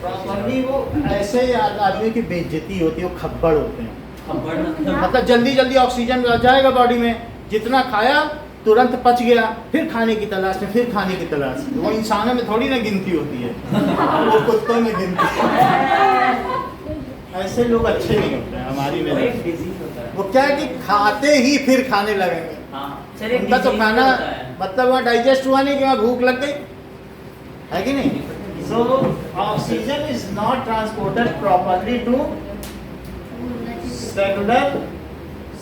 प्रॉपर्ली वो ऐसे आदमी की बेइज्जती होती है, वो खब्बड़ होते हैं। खब्बड़ मतलब मतलब जल्दी जल्दी ऑक्सीजन आ जाएगा बॉडी में, जितना खाया तुरंत पच गया, फिर खाने की तलाश में, फिर खाने की तलाश में। वो इंसानों में थोड़ी ना गिनती होती है, वो कुत्तों में गिनती है। ऐसे लोग अच्छे नहीं होते हैं हमारी वो नजर। एक डिजीज होता है। वो क्या है कि खाते ही फिर खाने लगेंगे। हाँ, सर एक उनका तो disease खाना होता है। मतलब वहाँ डाइजेस्ट हुआ नहीं कि वहाँ भूख लग गई, है कि नहीं? So oxygen is not transported properly to cellular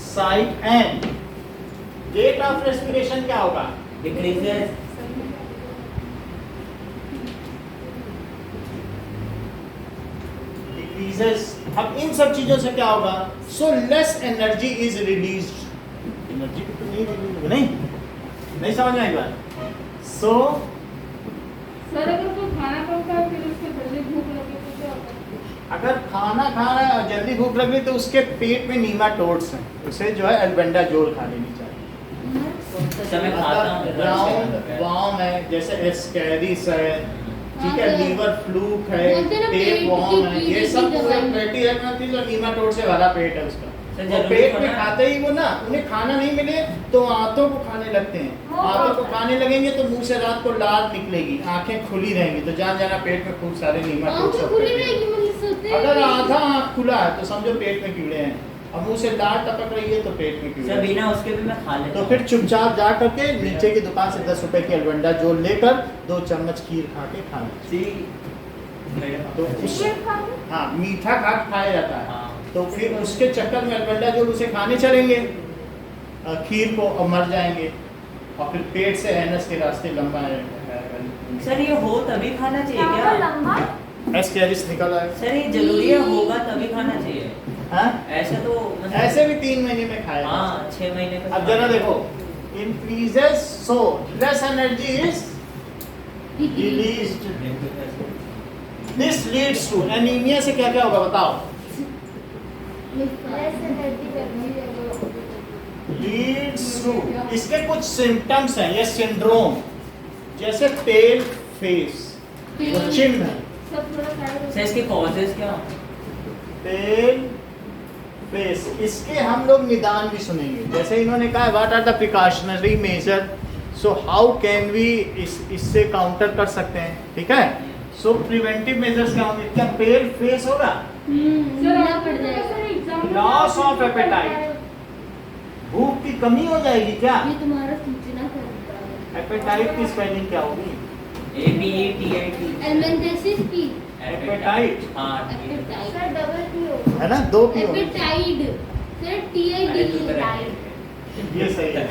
site and rate of respiration क्या होगा? डिक्रीजेस। डिक्रीजेस। अब इन सब चीजों से क्या होगा? So less energy is released. Energy तो नहीं रिलीज नहीं समझ में आई बात? सो सर अगर कोई खाना कम खाए फिर उसके जल्दी भूख लगे तो क्या होगा? अगर खाना खा रहा है और जल्दी भूख लग रही तो उसके पेट में नीमाटोड्स हैं, उसे जो है एल्बेंडाजोल खा लेनी चाहिए। सर मैं खाता हूँ। वार्म है, जैसे एस्कैरिस है, ठीक है, लीवर फ्लूक है, बोलते ना पेट पेट वार्म है, की ये सब की पूरा दवाई। फैटी है जो नीमाटोड से भरा पेट है उसका। सर, और जरूरी पेट तो में ना- खाते ही वो ना, उन्हें खाना नहीं मिले तो आंतों को खाने लगते हैं। आंतों को खाने लगेंगे तो मुंह से रात को लाल निकलेगी, आंखें खुली रहेंगी, तो जान जाना पेट में खूब सारे नीमाटोड आंखें खुली रहेगी मतलब सोते हैं अगर कि- आधा आंख खुला है तो समझो पेट में कीड़े हैं, और मुंह से लाल टपक रही है तो पेट में कीड़े सर हैं। बिना उसके भी मैं खा लेता तो हूँ। फिर चुपचाप जा करके नीचे की दुकान से 10 रुपए की एल्बेंडाजोल लेकर 2 चम्मच खीर खा के खाना। सी तो उस हाँ मीठा खा के खाया जाता है। हाँ, तो फिर उसके चक्कर में अल्बेंडाजोल उसे खाने चलेंगे खीर को और मर जाएंगे और फिर पेट से एनस के रास्ते लंबा है। सर ये हो तभी खाना चाहिए क्या क्या? लंबा? एस्केरिस निकल आए। सर ये जरूरी है होगा तभी खाना चाहिए? हाँ? ऐसा तो मतलब ऐसे भी 3 महीने में खाया। हाँ 6 महीने का। अब जरा देखो, increases so less energy is released. This leads to anemia से क्या क्या होगा बताओ? Less energy करनी है। Leads to इसके कुछ सिम्टम्स हैं ये सिंड्रोम, जैसे पेल फेस, चिन्ह है सब थोड़ा साइड सर इसके कॉजेज क्या? Pale face. इसके हम लोग निदान भी सुनेंगे, जैसे इन्होंने कहा what are the precautionary measure, so how can we इससे काउंटर कर सकते हैं, ठीक है। सो प्रिवेंटिव मेजर्स क्या होंगे? क्या पेल फेस होगा? नीला पड़ जाएगा। Sir exam Loss of appetite. भूख की कमी हो जाएगी क्या? ये तुम्हारा सूचना करता है। एपेटाइट की स्पेलिंग क्या होगी? APETIT एल्मेंथेसिस की एपेटाइट हाँ एपेटाइड सर डबल पी होगा। है ना, 2 P होगी। एपेटाइड सर TID ये सही है।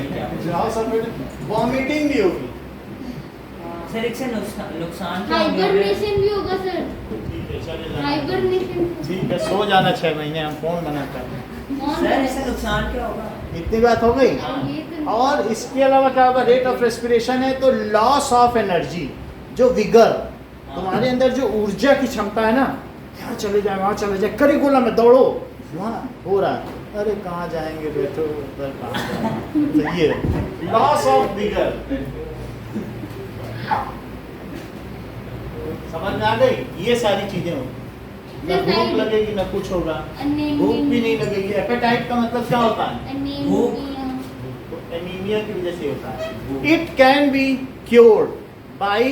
लॉस ऑफ वॉमिटिंग भी होगी। सर इससे नुकसान क्या होंगे? हाइबरनेशन भी होगा सर। ठीक है, चले जाना। हाइबरनेशन ठीक है, सो जाना 6 महीने, हम कौन मना कर रहे हैं। सर इससे नुकसान क्या होगा? इतनी बात हो गई। ये तो और इसके अलावा क्या होगा? रेट ऑफ रेस्पिरेशन है तो लॉस ऑफ एनर्जी, जो विगर, तुम्हारे अंदर जो ऊर्जा की क्षमता है ना, यहाँ चले जाए वहाँ चले जाए, करिकुलम में दौड़ो, वहाँ हो रहा है, अरे कहाँ जाएंगे, बैठो उधर कहाँ जाएंगे। तो ये लॉस ऑफ विगर समझ में आ गई। ये सारी चीजें होंगी, न भूख लगेगी न कुछ होगा, भूख भी नहीं लगेगी। एपेटाइट का मतलब क्या होता है? एनीमिया। तो एनीमिया की वजह से होता है। It can be cured by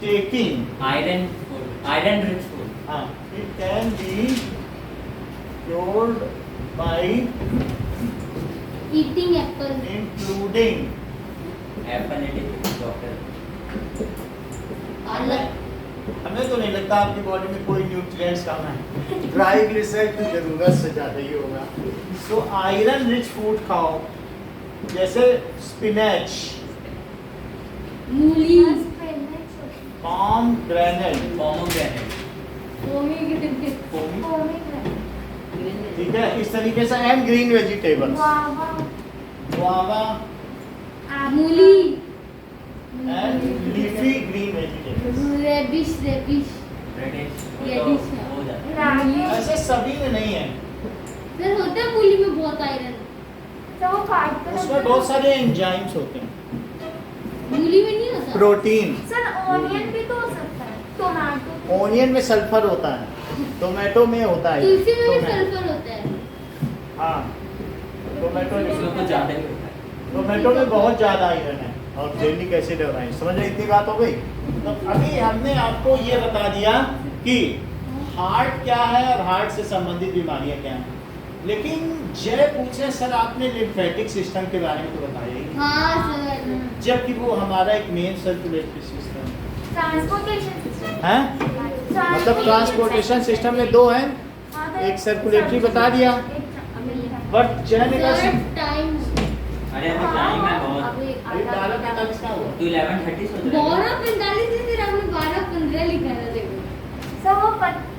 taking, iron rich food. हाँ, it can be cured by eating apple. Including apple doctor. हमें तो नहीं लगता आपकी बॉडी में कोई न्यूट्रिएंट्स कम है, ट्राइग्लिसराइड की जरूरत से ज़्यादा ही होगा। सो आयरन रिच फूड खाओ, जैसे स्पिनच, मूली। पाम ग्रेनेड, ठीक है। इस तरीके से एंड ग्रीन वेजिटेबल्स, गुआवा मूली। And leafy green vegetables. रेबिश हो जाता है। ऐसे सभी में नहीं है, सर होता है मूली में बहुत आयरन। उसमें बहुत सारे एंजाइम्स होते हैं। मूली में नहीं होता। प्रोटीन, सर ऑनियन भी तो हो सकता है, टोमेटो। ओनियन में सल्फर होता है, टोमेटो में होता है, तुलसी में भी टोमेटो। सल्फर होता है। हाँ, टोमेटो उसमें कुछ ज़्यादा ही होता है। टोमेटो में बहुत ज़्यादा आयरन है और जेलिक एसिड है, समझ रहे, इतनी बात हो गई। तो अभी हमने आपको ये बता दिया कि हार्ट क्या है और हार्ट से संबंधित बीमारियां क्या हैं। लेकिन जय पूछे सर आपने लिम्फेटिक सिस्टम के बारे में तो बताया ही नहीं, हाँ सर। जबकि वो हमारा एक main circulatory system transportation system है। मतलब ट्रांसपोर्टेशन सिस्टम में 2 हैं, एक सर्कुलेटरी बता दिया, बट जय ने कहा सर टाइम। अरे अभी टाइम है बहुत। अभी 12:45 का हुआ। तो 11:30 सोच रहे हैं। 12:45 से फिर आपने 12:15 लिखा था देखो। सब वो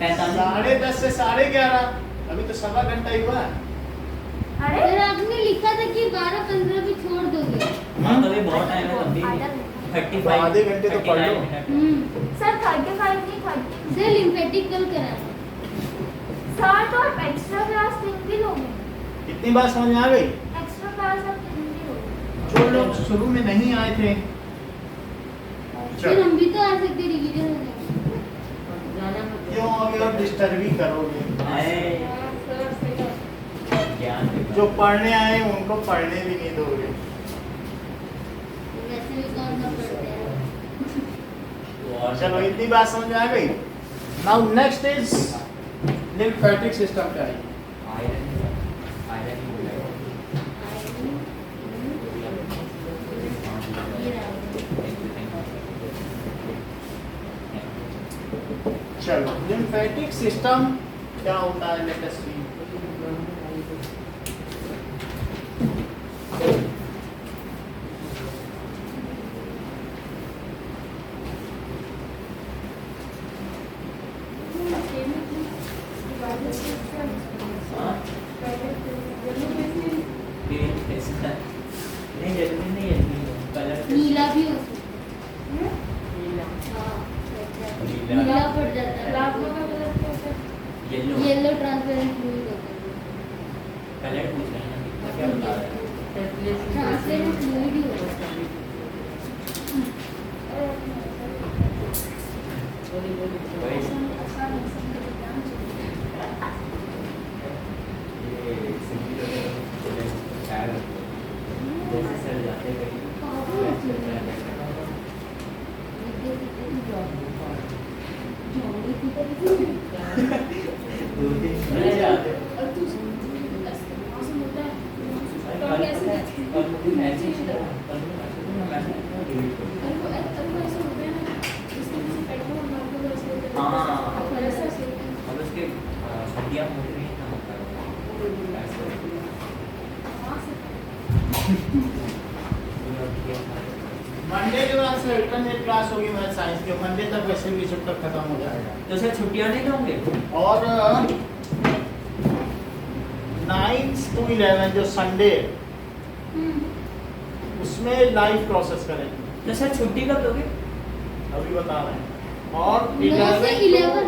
10:30 से 11:30, अभी तो 1.25 घंटा ही हुआ है। अरे सर आपने लिखा था कि 12:15 पे छोड़ दोगे। हाँ तो अभी बहुत टाइम है, तब भी 35 आधे घंटे तो पढ़ लो। 39 मिनट। सर 35 नहीं 30। सर लिम्फेटिक कल कराना। सर तो आप एक्स्ट्रा क्लास 3 भी लोगे, इतनी बात समझ में आ गई। एक्स्ट्रा क्लास आप 3 भी लोगे। जो लोग शुरू में नहीं आए थे, सर हम भी तो आ सकते रिवीजन में। क्यों अभी आप डिस्टर्ब ही करोगे। अरे सर सही ज्ञान जो पढ़ने आए उनको पढ़ने भी नहीं दोगे। वैसे भी कौन ना पढ़ते हैं। और चलो इतनी बात समझ में आ गई। Now next is lymphatic system क्या है? आयरन ये रहा। चलो लिम्फेटिक सिस्टम क्या होता है, लेट अस सी। नहीं जल्दी नहीं है कलर नीला भी हो सकता है। हाँ, नीला पड़ जाता है। प्लाज्मा का कलर क्या होता है? येलो येलो ट्रांसपेरेंट फ्लूइड होता है। कलर पूछ रहे हैं ना क्या बता रहे हैं ट्रांसपेरेंट फ्लूइड ही होता है। मंडे जो है सर अल्टरनेट क्लास होगी मैथ साइंस की, मंडे तक वैसे भी चैप्टर खत्म हो जाएगा। तो सर छुट्टियां नहीं दोगे और 9 to 11 जो संडे उसमें लाइव प्रोसेस करेंगे, तो सर छुट्टी कब दोगे अभी बता रहे हैं। और 9 से 11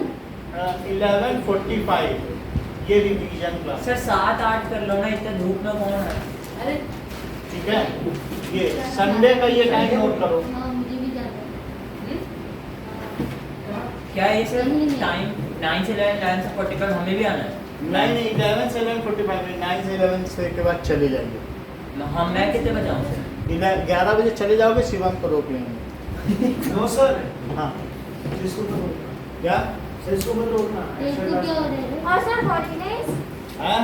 11:45 ये रिवीजन क्लास, सर 7-8 कर लो ना, इतना धूप में कौन है अरे ठीक है। ये संडे का ये टाइम नोट करो। हाँ मुझे भी जाना है। क्या ये सर नहीं, नहीं। टाइम 9 से 11 से 45 हमें भी आना है नहीं 11 से 11:45 में 9 से 11 से के बाद चले जाइए। हम मैं कितने बजे आऊँ सर 11 बजे चले जाओगे, शिवम को रोक लेंगे। नो सर, हाँ इसको मत रोकना, क्या इसको मत रोकना। इसको क्या हो रहा है? और सर हॉलीडेज हाँ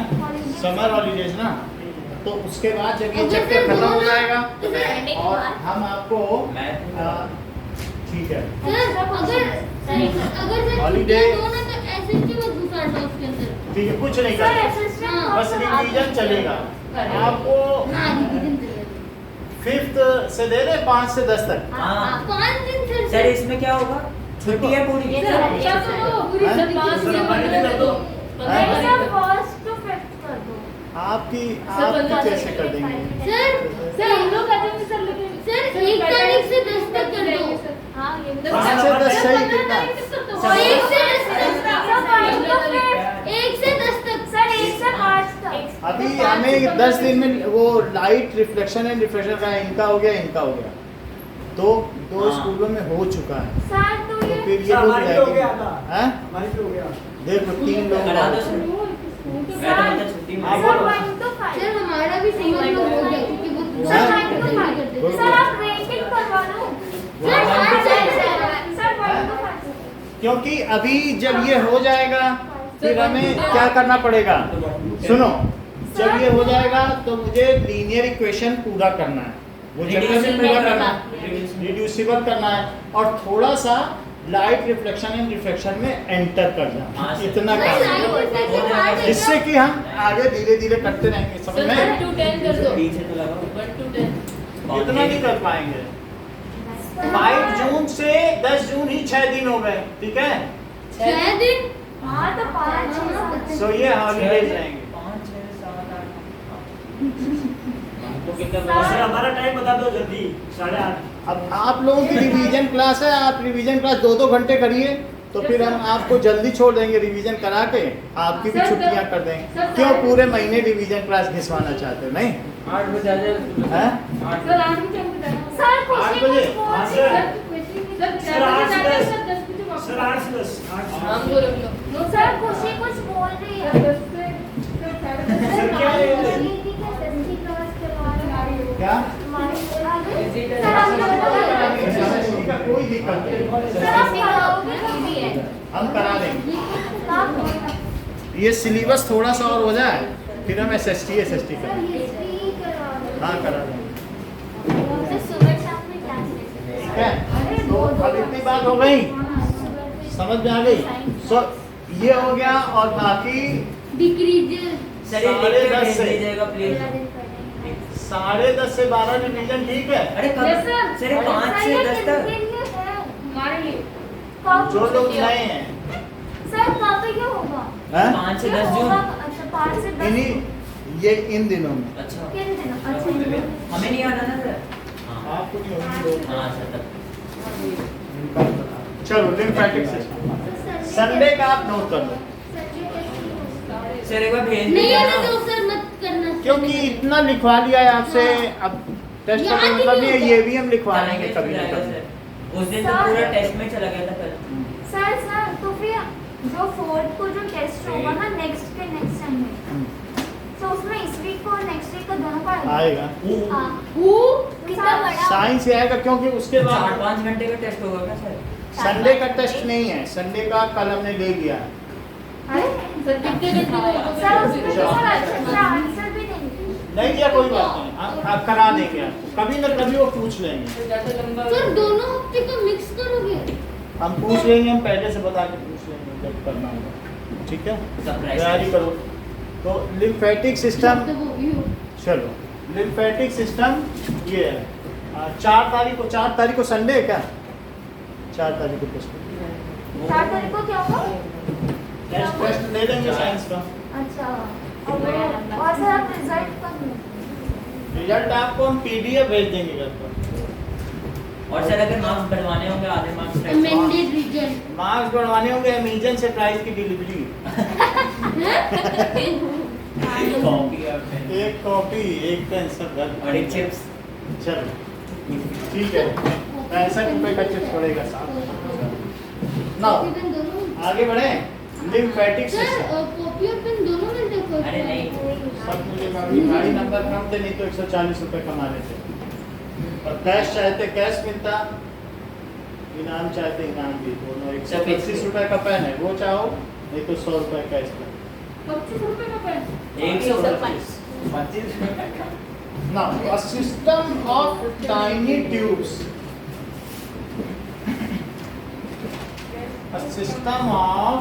समर हॉलीडेज ना, तो उसके बाद जब ये अगर चैप्टर सर खत्म हो दोनों- जाएगा तो सर और हम आपको मैं ठीक है सर अगर सर Holiday- छुट्टियां दो ना तो ऐसे क्यों मत घुसा दो उसके अंदर। ठीक है, कुछ नहीं सर करना, असिस्टेंट बस रिवीजन चलेगा। आपको हाँ रिवीजन चलेगा। 5th से दे दे 5 से 10 तक। हाँ 5 दिन सर इसमें क्या होगा छुट्टी है पूरी क्या करो पूरी हाँ? सब 5 से 15 कर दो। नहीं सर फर्स्ट टू फिफ्थ कर दो। आपकी सर, 15 कैसे कर देंगे? सर सर हम लोग कहते हैं सर लेकिन सर 1 तारीख से 10 तक कर दो। हाँ ये भी 5 से 10 सही कितना? और 1 से 10 तक। सर 1 से 5 तक। अभी हमें 10 दिन में वो लाइट रिफ्लेक्शन एंड रिफ्लेक्शन का इनका हो गया, इनका हो गया, दो हाँ। स्कूलों में हो चुका है। सर तो तो ये फिर ये सर, लोग हमारी भी हो रहेंगे। गया था। हैं? हमारी भी हो गया। देखो 3 लोग करा दो सर तो मैं तो मतलब छुट्टी में हाँ, सर बोलो। 1 to 5 सर हमारा भी समझ लो हो गया क्योंकि वो सर हाँ। 1 to 5 सर आप रेटिंग करवा लो। सर सर 1 to 5 क्योंकि अभी जब ये हो जाएगा फिर हमें क्या करना पड़ेगा, सुनो, जब ये हो जाएगा तो मुझे लीनियर इक्वेशन पूरा करना है, वो चैप्टर में पूरा करना है, रिड्यूसिबल करना है, और थोड़ा सा लाइट रिफ्लेक्शन एंड रिफ्लेक्शन में एंटर करना, हाँ, सर। इतना सर काम है। लाइट रिफ्लेक्शन हार्ड है जिससे कि हम आगे धीरे धीरे करते रहेंगे, समझ में? 1 to 10 कर दो। पीछे तो लगाओ 1 to 10 इतना नहीं कर पाएंगे। 5 जून से 10 जून ही 6 दिन हो गए, ठीक है। 6 दिन। हाँ तो 5 सो ये हॉलीडेज रहेंगे। 5 6 7 8 हमको कितना सर बजे हमारा टाइम बता दो जल्दी, 8:30। अब आप लोगों की रिवीजन क्लास है, आप रिवीजन क्लास 2-2 घंटे करिए, तो फिर हम आपको जल्दी छोड़ देंगे रिवीजन करा के, आपकी भी सर, छुट्टियां कर देंगे। सर, क्यों सर। पूरे महीने रिवीजन क्लास घिसवाना चाहते हो? नहीं 8 बजे आ जाए हैं? सर आज भी टाइम बताया सर 8 खुशी बजे? कुछ बोल हाँ, रही सर। है। सर सर, 8 से 10 सर 10 बजे वापस सर 8 से 10, 8 से 10। हमको रख लो सर खुशी कुछ बोल रही है। 10 से सर 10:30 सर, क्या है? क्या? सर हम लोग का कोई दिक्कत नहीं, सर आप कराओगे कभी है हम करा देंगे। आप ये सिलेबस थोड़ा सा और हो जाए फिर हम SST सर करेंगे। हिस्ट्री करवा दो। हाँ करा देंगे, सर सुबह शाम में क्लास ले ठीक है। तो अब इतनी बात हो गई, समझ में आ गई। सो ये हो गया, और बाकी डिक्रीज सर ये साढ़े लिख के 10 भेज से। दीजिएगा प्लीज 10:30 से 12 रिवीजन, ठीक है। अरे कब Yes, sir. सर ये 5 से 10 तक हमारे लिए जो लोग नए हैं सर कब ये होगा? हैं? 5 से 10 जून अच्छा 5 से 10 इन्हीं ये इन दिनों में अच्छा किन दिनों? अच्छा, इन दिनों। हमें नहीं आना ना सर। हाँ आपको नहीं होगी हाँ अच्छा तब चलो लिम्फेटिक सिस्टम संडे का आप नोट कर लो सर एक बार भेज नहीं दीजिए आने ना। दो सर, मत करना। क्योंकि इतना लिखवा लिया है आपसे हाँ। अब टेस्ट याद का ही मतलब नहीं है नहीं ये होता। भी हम लिखवा चला लेंगे गया, कभी ना चला गया कभी सर। उस दिन तो पूरा टेस्ट में चला गया था कल। सर तो फिर जो 4th को जो टेस्ट होगा ना नेक्स्ट टाइम में, तो उसमें इस वीक को नेक्स्ट वीक को दोनों का आएगा हाँ। कितना बड़ा साइंस ही आएगा क्योंकि उसके बाद 4-5 घंटे का टेस्ट होगा क्या सर? संडे का टेस्ट नहीं है, संडे का कल हमने ले लिया है। अरे सर कितने दिन सर उसमें तो सर अच्छा आंसर भी नहीं है। नहीं दिया कोई बात नहीं, आप करा देंगे आपको, कभी ना कभी वो पूछ लेंगे। ज्यादा लंबा सर दोनों हफ्ते का मिक्स करोगे? हम पूछ लेंगे, हम पहले से बता के पूछ लेंगे जब करना होगा, ठीक है? सरप्राइज तैयारी करो। तो लिम्फेटिक सिस्टम, तो वो भी हो। चलो लिम्फेटिक सिस्टम ये है। 4 तारीख को संडे है क्या? 4 तारीख को टेस्ट 4 तारीख को क्या होगा? टेस्ट ले लेंगे साइंस का। अच्छा और सर आप रिजल्ट कब लेंगे? रिजल्ट आपको हम PDF भेज देंगे घर पर। और सर अगर मार्क्स बढ़वाने होंगे आधे मार्क्स अमेंडेड रिजल्ट। मार्क्स बढ़वाने होंगे अमेजन से प्राइस की डिलीवरी, एक कॉपी एक पेन सब घर और एक चिप्स। चलो ठीक है, 65 रुपए का चिप्स पड़ेगा साथ। ना पेन दोनों। आगे बढ़े। लिम्फेटिक सर सिस्टम कॉपी और पेन दोनों मिलते हैं? अरे नहीं। सब मिलेगा, अभी गाड़ी नंबर कम थे, नहीं तो 140 रुपए कमा लेते। और कैश चाहते कैश मिलता, इनाम चाहते इनाम भी, दोनों 125 रुपए का पेन है वो चाहो, नहीं तो 100 रुपए कैश का। 25 रुपए का pen. 125 Now, a system of tiny tubes. A system of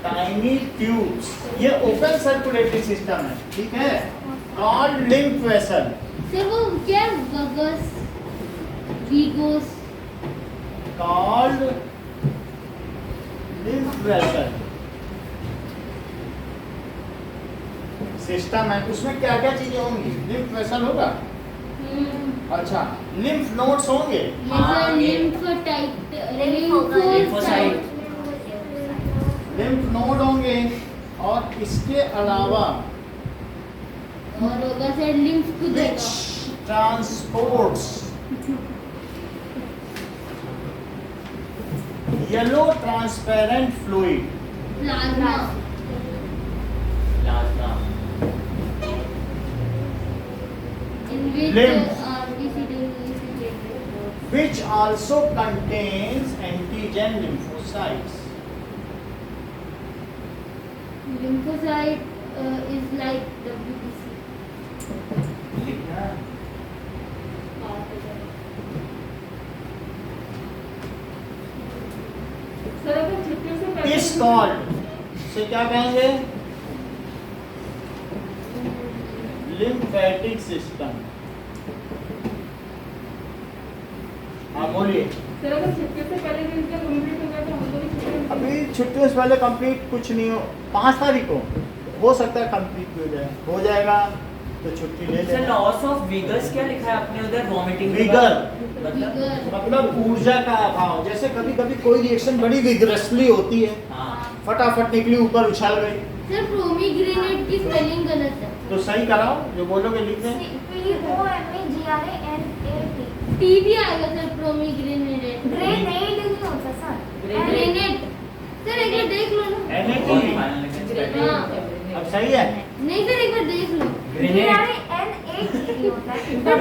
tiny tubes. ये open circulatory system है, ठीक है? Called lymph vessel. सर वो क्या वगस वीगोस Called lymph vessel. सिस्टम है, उसमें क्या क्या चीजें होंगी? लिम्फ वेसल होगा, अच्छा लिम्फ नोड्स होंगे, लिम्फोसाइट लिम्फ नोड होंगे, और इसके अलावा और होगा सर लिम्फ को which transports yellow transparent fluid, plasma plasma in which Lymph. RBC which also contains antigen lymphocytes. lymphocyte is like WBC. लिखना सर अगर छुट्टी से पहले Is called से क्या कहेंगे? Lymphatic system. हाँ बोलिए। सर अगर छुट्टी से पहले भी इनका कंप्लीट हो गया तो हमको भी छुट्टी अभी छुट्टियों से पहले कंप्लीट कुछ नहीं हो, 5 तारीख को हो सकता है कंप्लीट भी हो जाएगा तो छुट्टी ले सर लेना। लॉस ऑफ विगर्स क्या लिखा है आपने उधर? वॉमिटिंग विगर मतलब मतलब ऊर्जा का अभाव, जैसे कभी कभी कोई रिएक्शन बड़ी विग्रसली होती है, हाँ फटाफट निकली ऊपर उछाल गई, सर प्रोमीग्रेनेट की स्पेलिंग गलत है। तो सही कराओ, जो बोलोगे लिख दें। POMEGRANAT टी भी आएगा सर प्रोमीग्रेनेट। ग्रेनेड नहीं होता सर, ग्रेनेट सर एक बार देख लो ना। NAT हाँ अब सही है। नहीं सर एक बार देख लो। ग्रेनेड GRANAT होता है,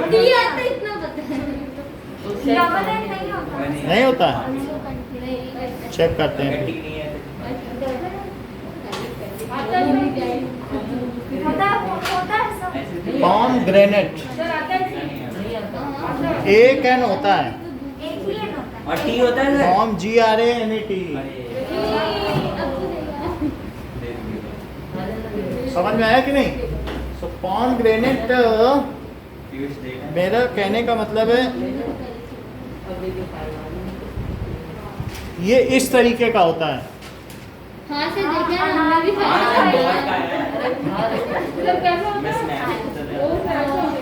टी आता है इतना पता है। डबल एन नहीं होता। नहीं होता, नहीं चेक करते हैं। ठीक नहीं है आता है होता है सब, पॉम ग्रेनेट सर आता है एक एन होता है, एक ही एन होता है। और टी होता है सर? पॉम GRANAT। समझ में आया कि नहीं? सो पॉम ग्रेनेट, मेरा कहने का मतलब है ये इस तरीके का होता है, हाँ से देखे हैं, हमने भी हाँ, खाया हाँ, है। मतलब कैसा होता है वो फैशन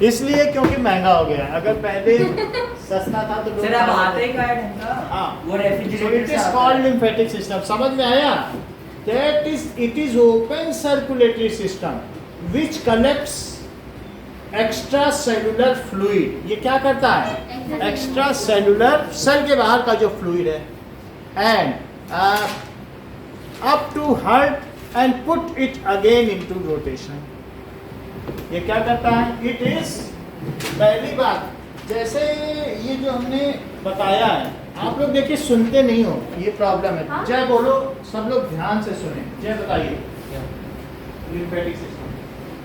इसलिए क्योंकि महंगा हो गया। अगर पहले सस्ता था तो लोग सर अब खाते आते थे। ही का है ढंग का। हाँ। वो So रेफ्रिजरेटर it से is आता called है। lymphatic system. समझ में आया? It is open circulatory system which collects extracellular fluid. ये क्या करता है? Extracellular सेल के बाहर का जो fluid है and up to heart and put it again into rotation. ये क्या करता है? It is पहली बात, जैसे ये जो हमने बताया है, आप लोग देखिए सुनते नहीं हो, ये प्रॉब्लम है। हाँ? जय बोलो, सब लोग ध्यान से सुने। जय बताइए। लिम्फेटिक सिस्टम,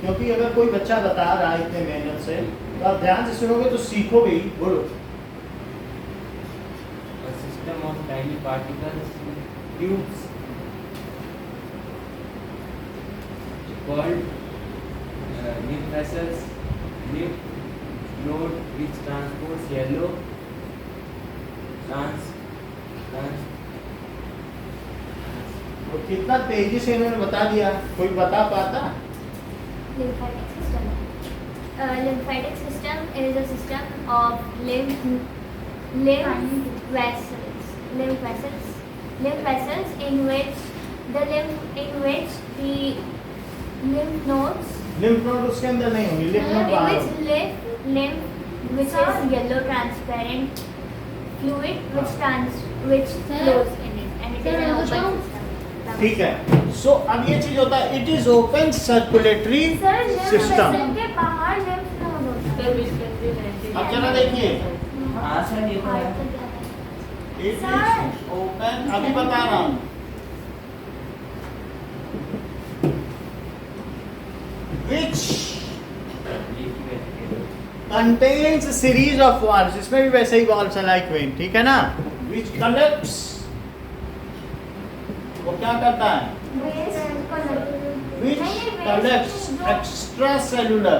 क्योंकि अगर कोई बच्चा बता रहा है इतने मेहनत से, तो आप ध्यान से सुनोगे तो सीखोगे ही। बोलो। A system of tiny particles, tubes, called lymph vessels, lymph node which transports yellow तो कितना तेजी से इन्होंने बता दिया, कोई बता पाता? Lymphatic system. Lymphatic system is a system of lymph vessels in which the lymph nodes lymph node उसके अंदर नहीं होंगी, लिम्फ नोड in बाहर which होंगी। which is yellow transparent fluid which flows in it and it is an open system. ठीक है। सो अब ये चीज होता है, it is open circulatory sir lymph system. vessel के बाहर lymph node होता है। अब जरा देखिए, हाँ सर ये तो है। इट इज ओपन, अभी बता रहा हूँ। Which contains a series of valves, इसमें भी वैसे ही valves है like vein, ठीक है ना? Which collects, वो क्या करता है? Which collects extracellular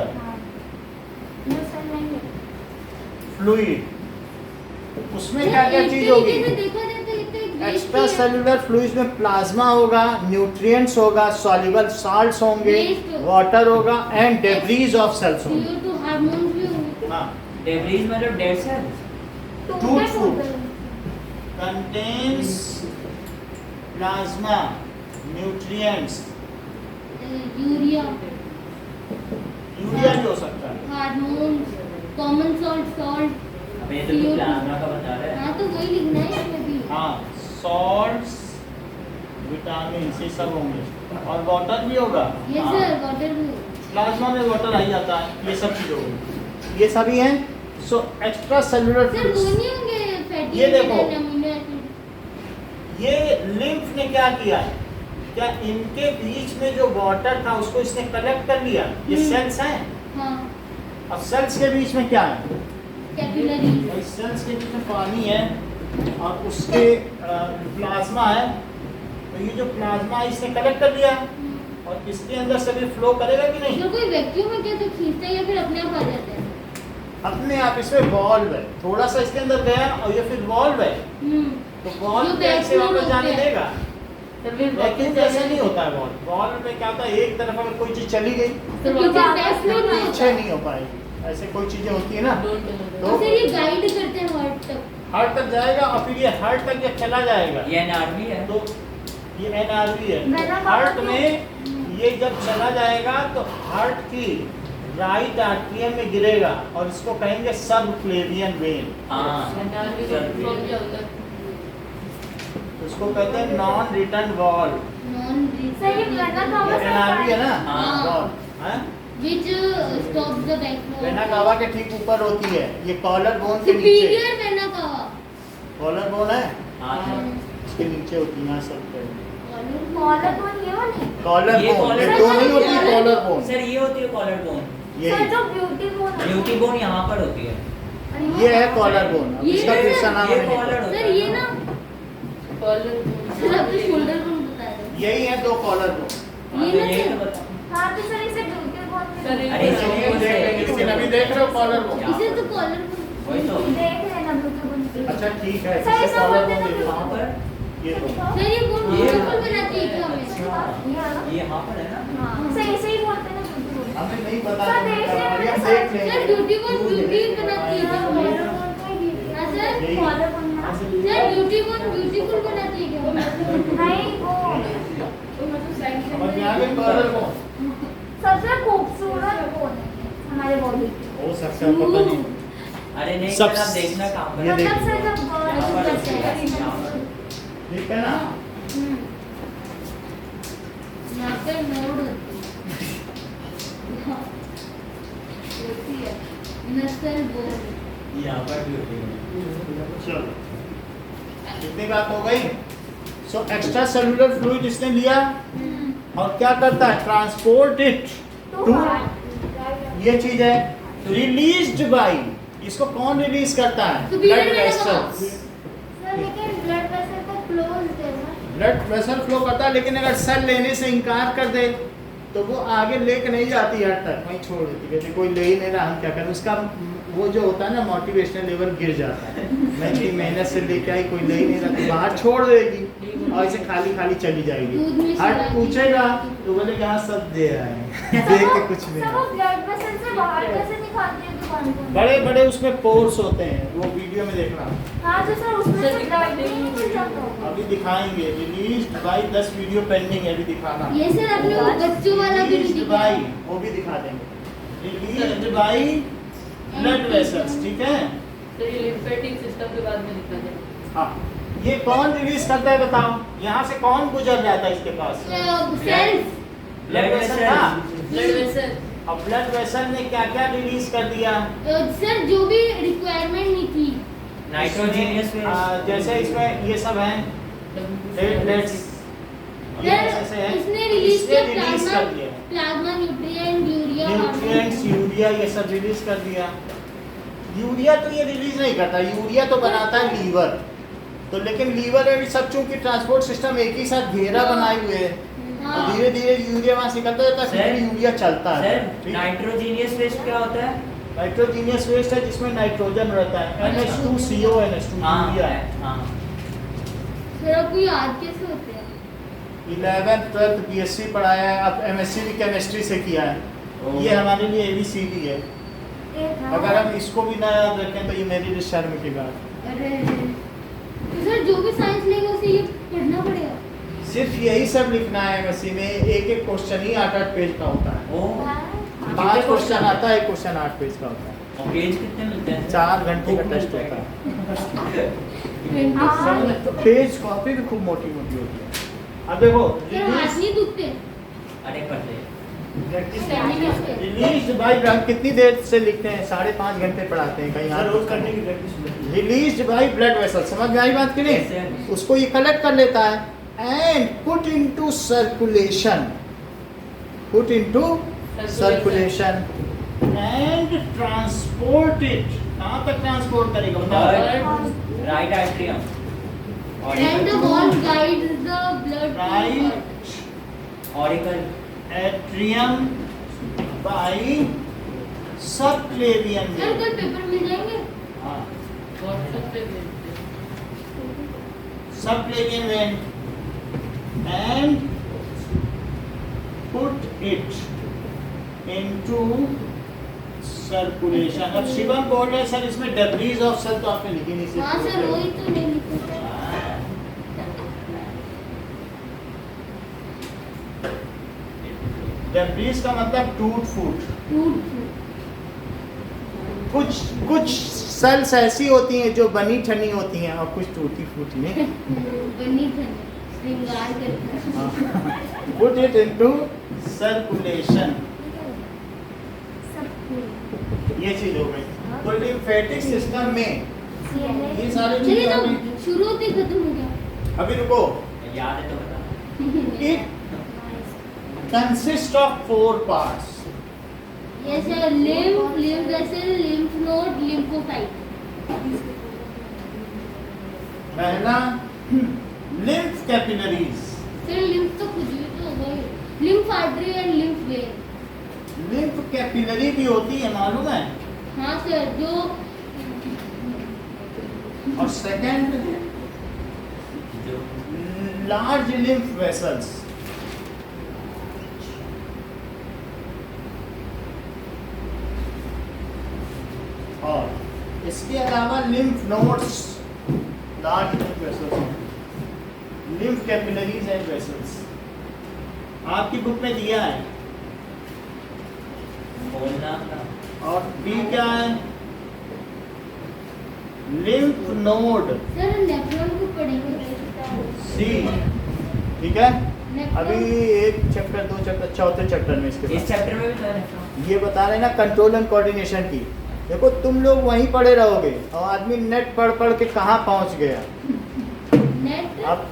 fluid, उसमें क्या क्या चीज होगी? देखा जाए तो ये तो एक एक्स्ट्रा waste ही है। सेलुलर फ्लूइड्स में प्लाज्मा होगा, न्यूट्रिएंट्स होगा, सॉल्युबल साल्ट्स होंगे, Waste होगा। वाटर होगा एंड डेब्रीज ऑफ सेल्स होंगे। CO2 हार्मोन्स भी होंगे। हाँ, डेब्रीज मतलब dead cells. Tooth food contains plasma, nutrients, urea, urea भी हो सकता है। हार्मोन्स, कॉमन सॉल्ट, अब ये तो CO2 प्लाज्मा का बता रहे हैं। हाँ तो वही लिखना है इसमें भी। हाँ, सॉल्ट्स, विटामिन ये सब होंगे और वाटर भी होगा। ये हाँ, सर वाटर भी प्लाज्मा में वाटर आ ही जाता है, ये सब चीज़ होगी, ये सभी हैं। सो एक्स्ट्रा सेलुलर सर वो फ्लूइड्स, नहीं होंगे फैटी ये देखो। Acid, amino acid. ये लिम्फ ने क्या किया है, क्या इनके बीच में जो वाटर था उसको इसने कलेक्ट कर लिया। ये सेल्स हैं, हाँ अब सेल्स के बीच में क्या है, कैपिलरी। भाई सेल्स के बीच में पानी है और उसके प्लाज्मा है, तो ये जो प्लाज्मा है इसने कलेक्ट कर लिया और इसके अंदर से भी फ्लो करेगा कि नहीं? अगर कोई वैक्यूम में क्या तो खींचता है या फिर अपने आप आ जाता है? अपने आप, इसमें वॉल्व है, थोड़ा सा इसके अंदर गया और ये फिर वॉल्व है, तो वॉल्व जो कैसे vacuum वापस जाने होते हैं। देगा? वैक्यूम जैसे नहीं होता है वॉल्व। वॉल्व में क्या होता है, एक तरफ अगर कोई चीज चली गई तो पीछे बैक फ्लो फिर नहीं पीछे होता। नहीं हो पाएगी, ऐसे कोई चीजें होती है ना। तो फिर ये गाइड करते हैं हार्ट तक। हार्ट तक जाएगा और फिर ये हार्ट तक जब चला जाएगा ये एनआरबी है। तो ये एनआरबी है, मैंने हार्ट कहा में ये जब चला जाएगा तो हार्ट की राइट आर्टरियम में गिरेगा और इसको कहेंगे सब क्लेवियन वेन। हाँ उसको कहते हैं non return valve. Non sir ये वेना कावा ये एनआरबी है ना, हाँ। वॉल्व है। Which stops the back flow. Vena cava के ठीक ऊपर होती है, ये कॉलर बोन के नीचे। Superior vena cava. Collar bone है, हाँ सर। इसके नीचे होती है सब पे। कॉलर बोन ये वाली कॉलर ये बोन, ये collar दो bone नहीं होती, है। कॉलर बोन सर ये होती है कॉलर बोन। सर यही जो ब्यूटी बोन ड्यूटी बोन यहाँ पर होती है। ये है कॉलर बोन। अब ये इसका है दूसरा ना, नाम ये हमें नहीं कॉलर पता। होता सर है। ये ना सर आपने शोल्डर बोन बताया था। यही है दो कॉलर बोन। हाँ, ये तो ना यही सर। तो बताओ। हाँ तो सर इसे ब्यूटी बोन सर, अरे ये चलिए देख लेंगे, लेकिन अभी देख रहे हो कॉलर बोन। इसे तो कॉलर बोन। वही तो। देख लेना ब्यूटी बोन। अच्छा ठीक है, सर इसे ऐसा कॉलर बोलते बोन हैं देखो। कहाँ पर? ये दो। सर ये बोन ब्यूटीफुल बनाती है क्या हमें? ये यहाँ पर है ना? सही सही बोलते हैं ना ब्यूटीफुल। हमें नहीं पता, सर, देख लें, अभी हम सर, देख लेंगे। सर ब्यूटी बोन ब्यूटी बनाती है क्या हमें? हाँ सर यही। फॉलो करना। सर ब्यूटी बोन ब्यूटीफुल बनाती है क्या हमें? नहीं वो तो मतलब साइड से समझ में आ गई कॉलर को? सबसे खूबसूरत बोन है हमारे बॉडी की। हो सकता है, पता नहीं। अरे नहीं सब- सर, आप देखना काम ये कर। देख। मतलब सर जब यहाँ पर बर्ड यहाँ पर। ठीक है ना? यहाँ पे नोड होती है नस्ल बोन। यहाँ पर भी होती है। चलो, कितनी बात हो गई? सो एक्स्ट्रा सेलुलर फ्लूइड इसने लिया और क्या करता है? ट्रांसपोर्ट इट टू, ये चीज है रिलीज्ड बाय, इसको कौन रिलीज करता है? तो ब्लड ब्लड वेसल्स। सर लेकिन ब्लड प्रेशर को क्लोज है ना। ब्लड वेसल फ्लो करता है, लेकिन अगर सेल लेने से इनकार कर दे तो वो आगे लेके नहीं जाती हद तक, वहीं छोड़ देती, कहती कोई ले ही नहीं रहा, हम क्या करें। उसका वो जो होता है ना मोटिवेशनल लेवल गिर जाता है। मैं इतनी मेहनत से लेके आई, कोई ले ही नहीं रहा, तो बाहर छोड़ देगी और ऐसे खाली खाली चली दूध जाएगी। में हट शराब पूछेगा तो बोले कि हाँ सब दे आए हैं। दे के कुछ सर वो नहीं। ब्लड प्रेशर से बाहर कैसे निकालती है दुकान को? बड़े बड़े उसमें पोर्स होते हैं, वो वीडियो में देखना। हाँ तो सर उसमें से ब्लड नहीं निकल जाता होगा। अभी दिखाएंगे। रिलीज्ड बाय 10 वीडियो पेंडिंग है, अभी दिखाना। ये सर अपने वो बच्चों वाला भी Released दिखा by, वो भी दिखा देंगे। रिलीज्ड बाय ब्लड वेसल्स, ठीक है? तो ये लिम्फेटिक सिस्टम के बाद में दिखा जाए। हाँ, ये कौन रिलीज करता है बताओ? यहाँ से कौन गुजर जाता है इसके पास? सेल्स ब्लड वेसल था। ब्लड वेसल अब ब्लड वेसल ने क्या क्या रिलीज कर दिया? सर जो भी रिक्वायरमेंट नहीं थी नाइट्रोजीनियस जैसे इसमें ये सब है प्लेटलेट्स, ये ऐसे है, इसने रिलीज इसने किया रिलीज कर दिया। Plasma nutrient urea nutrients, urea, ये सब रिलीज कर दिया। यूरिया तो ये रिलीज नहीं करता, यूरिया तो बनाता है लीवर। तो लेकिन लीवर में भी सब चूंकि ट्रांसपोर्ट सिस्टम एक ही साथ घेरा बनाए हुए है, हाँ। धीरे धीरे यूरिया वहां से निकलता जाता है, फिर सर, यूरिया चलता है। सर नाइट्रोजीनियस वेस्ट क्या होता है? नाइट्रोजीनियस वेस्ट है जिसमें नाइट्रोजन रहता है, NH2CO, NH2 यूरिया। हाँ सर आपको याद कैसे होते हैं 11th 12th BSc पढ़ाया है, अब MSc भी केमिस्ट्री से किया है। ओह। ये हमारे लिए ABCD है। अगर हम इसको भी ना याद रखें तो ये मेरे लिए शर्म की बात है। अरे तो सर जो भी साइंस लेगा उसे ये पढ़ना पड़ेगा सिर्फ यही सब लिखना है MSc में। एक एक क्वेश्चन ही 8-8 पेज का होता है। ओ 5 क्वेश्चन आता है, एक क्वेश्चन 8 पेज का होता है। और पेज कितने मिलते हैं? 4 घंटे का टेस्ट होता है। हाँ। समझ में? तो पेज कॉपी भी खूब मोटी मोटी होती है। अब देखो सर हाथ नहीं दुखते अरे पढ़ते रिलीज बाय, हम कितनी देर से लिखते हैं? 5.5 घंटे पढ़ाते हैं कहीं सर रोज करने की practice released by blood vessel. समझ में आई बात की नहीं? Yes, उसको ये कलेक्ट कर लेता है and put into circulation, put into circulation and transport it. कहाँ तक ट्रांसपोर्ट करेगा बताओ? Right atrium and the ball guides the blood right auricle atrium by subclavian sir कल पेपर मिल जाएंगे व्हाट्सएप पे भेजते हैं। subclavian vein and put it into circulation। अब शिवम बोल रहे सर इसमें डेब्रीज ऑफ सेल तो आपने लिखी नहीं हाँ सर वही तो नहीं लिखा डेब्रीज का मतलब टूट फूट। टूट कुछ कुछ सेल्स ऐसी होती हैं जो बनी ठनी होती हैं और कुछ टूटी फूटी नहीं। बनी थी श्रृंगार करते हैं पुट इट इनटू सर्कुलेशन, ये चीज हो गई। तो लिम्फेटिक सिस्टम में ये सारी चलिए चीजें तो होंगी। शुरू होते ही खत्म हो गया अभी रुको। याद है तो बता। It consists of 4 parts. ये sir lymph lymph vessel lymph node lymphocyte पहला lymph capillaries। सर lymph तो खुद ही तो होगा ही lymph artery and lymph vein lymph capillary भी होती है मालूम है? हाँ सर जो और सेकंड जो large lymph vessels. और इसके अलावा lymph nodes, large lymph vessels, lymph capillaries and vessels. आपकी बुक में दिया है। बोलना और बी क्या है? lymph node. सर नेफ्रॉन को पढ़ेंगे। सी, ठीक है। नेफ्रॉन- अभी एक चैप्टर, दो चैप्टर, चौथे चैप्टर में इसके इस बाद चैप्टर में भी तो है ये बता रहे हैं ना कंट्रोल एंड कोऑर्डिनेशन की। देखो तुम लोग वहीं पढ़े रहोगे और आदमी नेट पढ़ पढ़ के कहाँ पहुँच गया। नेट अब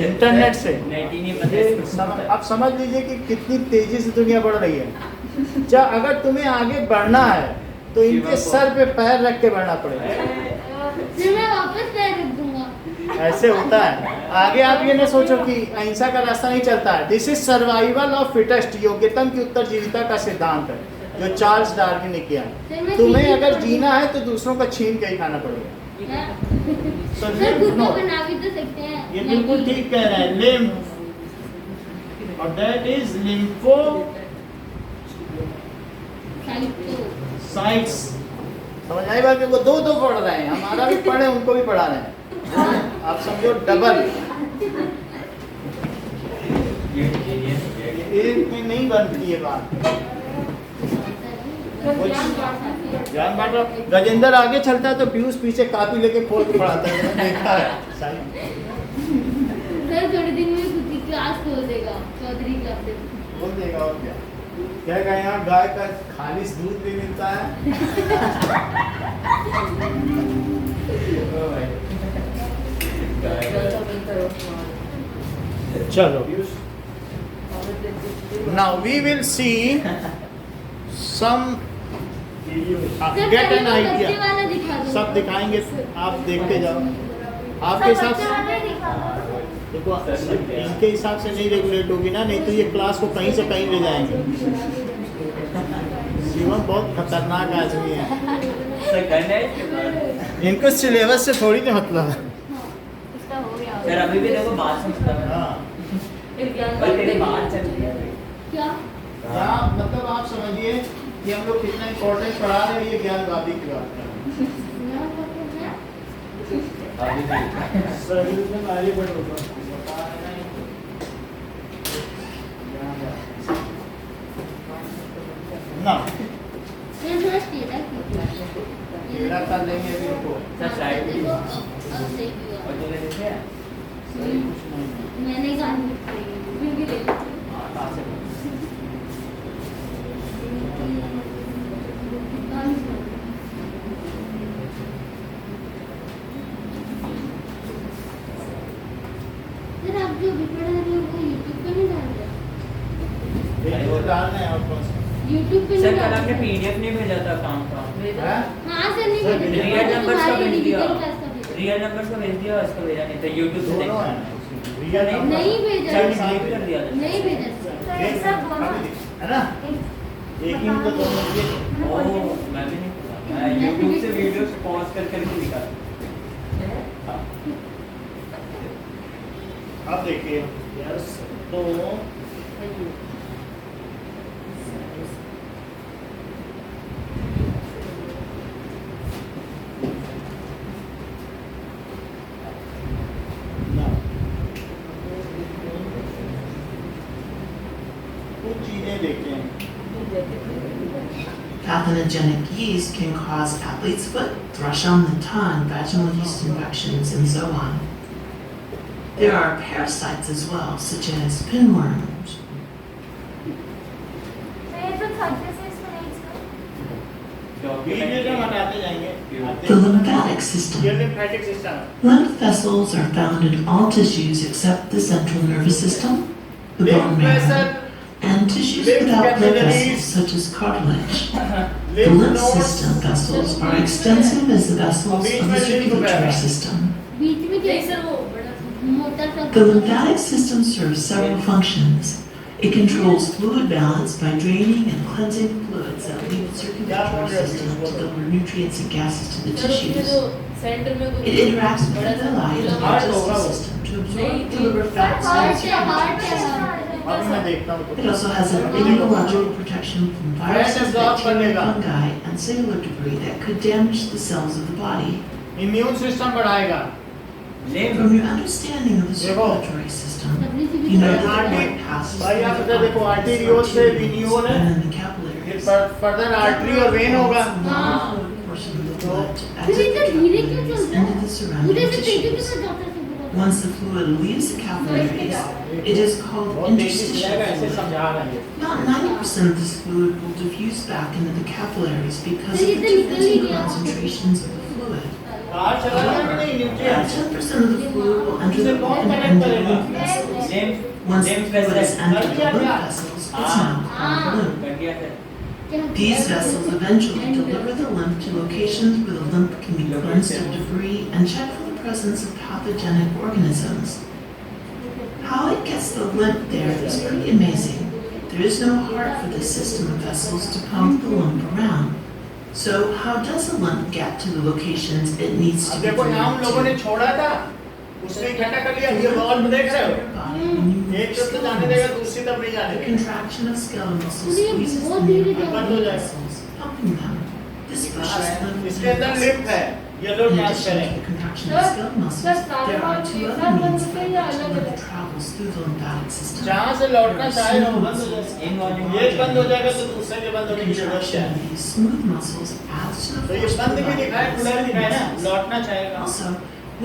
इंटरनेट से नेट ही नहीं आप समझ लीजिए कि कितनी तेजी से दुनिया बढ़ रही है। जब अगर तुम्हें आगे बढ़ना है तो इनके सर पे पैर रख के बढ़ना पड़ेगा। फिर मैं वापस पैर रख दूंगा। ऐसे होता है। आगे आप ये न सोचो कि अहिंसा का रास्ता नहीं चलता है। This is survival of fittest, योग्यतम की उत्तरजीविता का सिद्धांत है जो चार्ल्स डार्विन ने किया है। तुम्हें अगर जीना है तो दूसरों का छीन के ही खाना पड़ेगा। So, सर lymph खुद को node. बना भी तो सकते हैं। ये बिल्कुल ठीक कह रहे हैं। लिम्फ, और दैट इज लिम्फो साइट्स। समझ आई बात? वो दो दो पढ़ रहे हैं, हमारा भी पढ़े उनको भी पढ़ा रहे हैं। आप समझो डबल। एक में नहीं बनती ये बात। ज्ञान बांट रहा। गजेंद्र आगे चलता है तो पीयूष पीछे कापी लेके खोल के पढ़ाता है, मैंने देखा है। सर थोड़े दिन में खुद की क्लास खोल देगा, चौधरी क्लास से। बोल देगा और क्या। क्या कहें, यहाँ गाय का खालिश दूध भी मिलता है। चलो, now we will see some sir get पहले एन तो बच्चे आइडिया। वाला दिखा दो। सब दिखाएंगे, आप देखते जाओ। आपके हिसाब से देखो, इनके हिसाब से नहीं रेगुलेट होगी ना, नहीं तो ये क्लास को कहीं से कहीं ले जाएंगे। शिवम बहुत खतरनाक आदमी है। इनको सिलेबस से थोड़ी ना मतलब है। इसका हो गया सर अभी भी देखो बात समझता है। हाँ, पर तेरी बात चल रही है। क्या? यहाँ मतलब आप समझिए कि हम लोग कितना इम्पोर्टेंट पढ़ा रहे हैं, ये ज्ञानवादी की बात कर रहे हैं। अभी भी सर्विस आगे बढ़ रहा ना मैं थोड़ा टेढ़ा कीजिए। टेढ़ा कर लेंगे अभी इनको। सर साइड देखो, में अब सही हुआ। और तूने देखे हैं? मैंने गान फिर भी देख हाँ, कहाँ से? सर आप जो भी पढ़ा रहे हो वो यूट्यूब पे नहीं डाल रहे? एक तो डालना है और कौन सा? यूट्यूब पे सर नहीं कल डाल आपने रहे? पीडीएफ नहीं भेजा था काम का। हाँ? हाँ सर नहीं सर, भेजा। रियल नंबर्स का तुम्हारे भेज दिया। डिजिटल क्लास का भेजा। रियल नंबर्स का भेज दिया, इसका भेजा नहीं था। यूट्यूब से दोनों देखा। है। Real number. नहीं भेजा। सर डिलीट कर दिया था। नहीं भेजा सर। तो ये सब दोनों है ना? एक ही उनको दोनों ये ओह, मैं भी नहीं पता। मैं यूट्यूब से वीडियो से पॉज कर करके दिखा। अब देखिए यस, तो ना, कुछ चीजें देखते हैं। Pathogenic yeast can cause athlete's foot, thrush on the tongue, vaginal yeast infections, and so on. There are parasites as well, such as pinworms. तो ये तो 36 मिनट्स का वीडियो जब हटाते जाएंगे The lymphatic system. ये lymphatic system है। Lymph vessels are found in all tissues except the central nervous system, the bone Lymph vessel, marrow, and tissues lymph without blood capillaries, vessels, such as cartilage. The lymph lymph nodes, system vessels are extensive as the vessels of the circulatory system. बीच में क्या sir वो बड़ा मोटा सा The lymphatic system serves several functions. It controls fluid balance by draining and cleansing fluids that leave the circulatory system to deliver nutrients and gases to the tissues. Centre में It interacts with the villi of the digestive system to absorb and deliver fats. अभी मैं देखता हूँ It also has an immunological protection from viruses, bacteria, fungi, and cellular debris that could damage the cells of the body. Immune system बढ़ाएगा From your understanding of the circulatory system, you know that the blood passes भाई through आप the इधर देखो body arteriole से विनियोल है and in the ये capillaries. Further artery और when होगा Portion of the blood to फिर इतना धीरे क्यों exit चलता है? into the मुझे surrounding ऐसे तेजी के tissues. साथ जाता है सब। Once the fluid leaves the capillaries, it is called बहुत तेजी से interstitial जाएगा ऐसे fluid. समझा रहा है About 90% of this fluid will diffuse back into the capillaries because of फिर the इतना निकल ही diffusing गया। concentrations of the fluid. बाहर चला गया कि नहीं About nutrients 10% of the fluid will enter the independent lymph vessels. Once the fluid has entered the lymph vessels, it's now called lymph. Cut गया फिर These vessels eventually deliver the lymph to locations where the lymph can be cleansed of debris and check for the presence of pathogenic organisms. How it gets the lymph there is pretty amazing. There is no heart for this system of vessels to pump the lymph around. So how does the lymph get to the locations it needs to अब be देखो यहाँ हम लोगों ने delivered to? छोड़ा था उसने इकट्ठा कर लिया ये वॉल्व देख रहे हो Body when you एक move तरफ तो जाने देगा दूसरी तरफ नहीं जाने The देगा contraction of skeletal muscles मुझे squeezes the बहुत धीरे nearby बंद हो blood जाएगा। vessels, pumping them. This pushes lymph इसके into the अंदर vessels. लिम्फ है येलो In ट्रांसफर addition है to the contraction of skeletal muscles, there are two other means by which the lymph travels through the lymphatic system. जहाँ से लौटना चाहे वो बंद हो जाएगा ये बंद हो जाएगा तो दूसरे के बंद The होने की जरूरत contraction है of these smooth muscles adds to तो the ये force बंद भी provided दिखाए by खुला भी दिखाए ना the लौटना चाहेगा Also,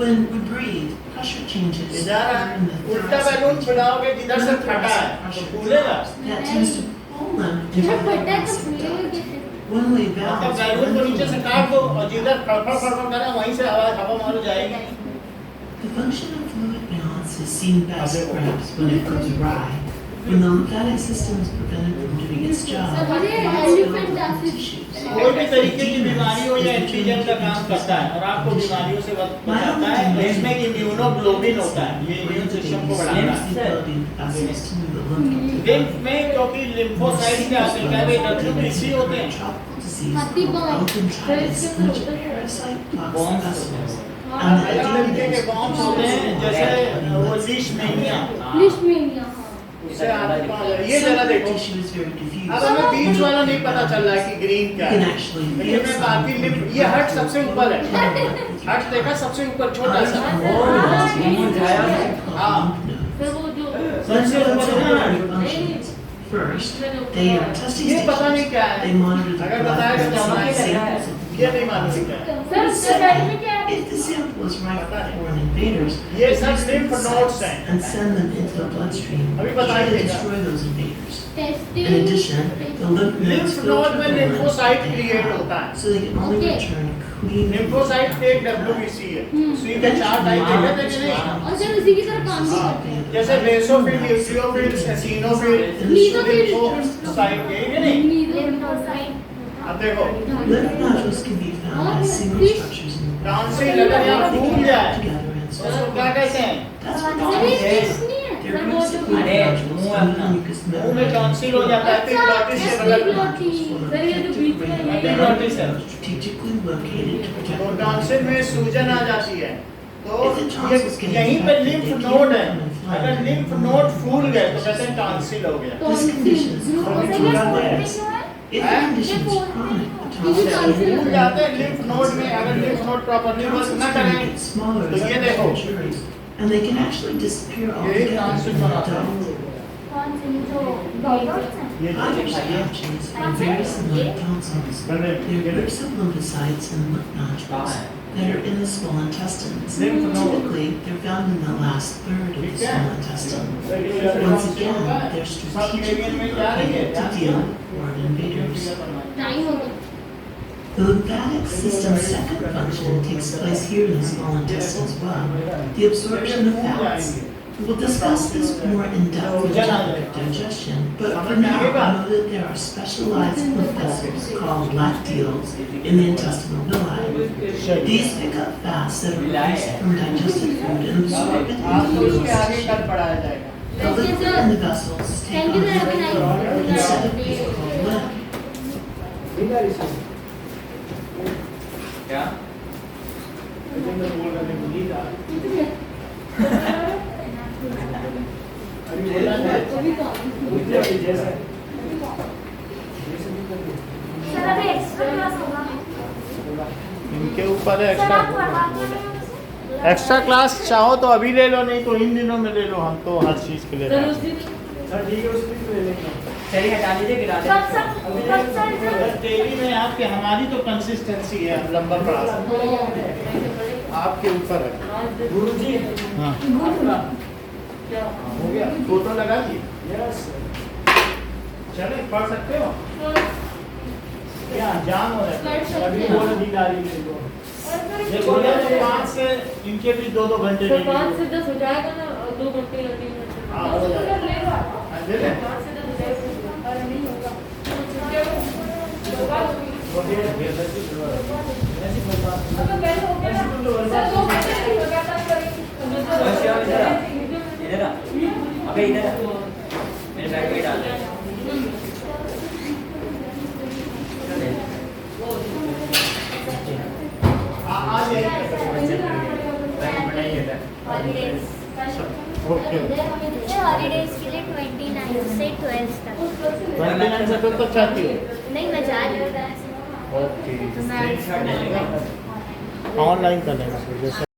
when we breathe, pressure changes इधर in the उल्टा thoracic बैलून region. फुलाओगे जिधर से फटा है तो फूलेगा That tends to pull lymph into जब the फटा है तो thoracic फूलेगा duct. कैसे? One-way मतलब valves बैलून को नीचे से ventilate काट दो और जिधर फड़फड़ फड़फड़ करे वहीं से हवा मारो जाएगी The function of fluid balance is seen best perhaps when it goes awry, when the lymphatic system is prevented from doing its job. मुझे by elephant skeletal acid- tissues. कोई भी तरीके की बीमारी हो या एंटीजन का काम करता है और आपको बीमारियों से बचाता है इसमें इम्यूनोग्लोबिन होता है ये इम्यून सिस्टम को बढ़ाता Limits है the ability of the vessels to move the lymph up to lymph में क्योंकि लिम्फोसाइट क्या होते हैं क्या वे डब्ल्यूबीसी होते हैं tropical disease Happy called bomb. elephantiasis, in which a parasite blocks the Bombs vessels. होते And the अलग तरीके के adenoids बॉम्ब्स होते हैं जैसे वो लीशमेनिया लिस्टमेनिया, हाँ। उससे आत्मा ये जरा देखो tissue is very diffuse. अब हमें बीच वाला नहीं पता चल रहा है कि ग्रीन You क्या can है actually लेकिन मैं बाकी लिम्फ ये हट सबसे ऊपर है हट देखा सबसे ऊपर छोटा सा हाँ फिर वो जो सबसे ऊपर है ना functions. First, they are testing ये पता stations. नहीं क्या They है monitor the अगर blood बताएगा तो vessels हमारे and samples of the ये blood नहीं मालूम vessels. क्या है सर उसके बैग में क्या है? If the sample is right for foreign invaders, ये they सब use lymph lymphocytes nodes हैं and send them into the bloodstream अभी to बताइएगा destroy those invaders. Testing In addition, the lymph nodes lymph filter node में the lymph lymphocyte they create have, होता है so they can only Okay. return clean. Lymphocyte एक WBC है सुई के चार टाइप देखे थे कि नहीं और सर उसी की तरह काम भी करते हैं। जैसे बेसोफिल न्यूक्लियोफिल एसिनोफिल मीजोफिल। लिम्फोसाइट यही है नहीं अब देखो Lymph nodules can be found as single structures in the body. Tonsil अगर यहाँ फूल जाए Together and तो उसको क्या कहते हैं That's what सर they ये say. नहीं है They're सर वो जो basically अरे, nodules मुंह in the अपना। mucous मुंह में membrane. टॉन्सिल हो जाता है एपिग्लॉटिस से मतलब सर ये जो बीच में है एपिग्लॉटिस है Strategically located to protect तो the टॉन्सिल में body. सूजन आ जाती है तो If the tonsils get यहीं पे infected, lymph they node can है become inflamed. अगर लिम्फ नोड फूल गए तो कहते हैं टॉन्सिल हो गया This condition is called tonsillitis. If the Eh? condition is chronic, the ये भी tonsillitis tonsil फूल जाते हैं लिम्फ नोड में अगर लिम्फ नोड प्रॉपर्ली वर्क ना can करें get smaller तो as ये they देखो mature, and they can actually disappear यही altogether टॉन्सिल in बनाता adult. है कौन से ये जो डॉटर्स हैं ये Irish patches are very similar to tonsils. They're groups of lymphocytes and lymph nodules that are in the small intestines. Lymph node. Typically, they're found in the last third of the small intestine. Once again, they're strategically located to deal with foreign invaders. Time हो गया। The lymphatic system's second function takes place here in the small intestine as well, the absorption of fats. We'll discuss this more in depth in the topic of digestion, but for now, know that there are specialized lymph vessels called lacteals in the intestinal villi. These pick up fats that are released from digested food and absorb it आपको into the इसके आगे tissue. कल पढ़ाया जाएगा The liquid in the vessels take Thank you, on sir. Have a nice day. instead of being cold lead. Neela receive क्या agenda बोल रहे हैं नीला अभी बोला है अभी कौन नीला जैसा सर अभी एक्स्ट्रा क्लास होगा इनके ऊपर है सर आप एक्स्ट्रा पढ़ाते हैं उसे? एक्स्ट्रा क्लास चाहो तो अभी ले लो, नहीं तो इन दिनों में ले लो, हम तो हर चीज़ के लिए सर राजी उस हैं। दिन सर ठीक है उसकी तो ले लेंगे चलिए हटा लीजिए, गिरा कब दीजिए। सर अगर डेली में आपके हमारी तो कंसिस्टेंसी है, हम लंबा पढ़ा सकते हैं, आपके ऊपर है। गुरुजी हाँ क्या हो गया, फोटो लगा दी, यस चले पढ़ सकते हो क्या जाम हो रहा है कर अभी सकते बोला हैं नीला आ रही है मेरे को ये बोला तो 5 से इनके भी 2-2 घंटे तो ले 5 से 10 हो जाएगा ना, 2 घंटे या 3 घंटे हाँ, हो जाएगा। ले लो आप। हाँ, ले लें। 5 से 10 हो जाएगा। अरे नहीं होगा तो छुट्टियों को वो भी अगर पहले हो गया ना सर 2 घंटे नहीं हो गया तब करेंगे इधर आ, अबे इधर आ, मेरे बैग में डाल दे। आ जाइए ओके हॉलीडेज के लिए 29 से 12 तक 29 से फिर तो चाहती हो नहीं मैं जा रही हूँ ओके तो मैं स्क्रीनशॉट ले लेगा। ऑनलाइन कर लेना फिर जैसे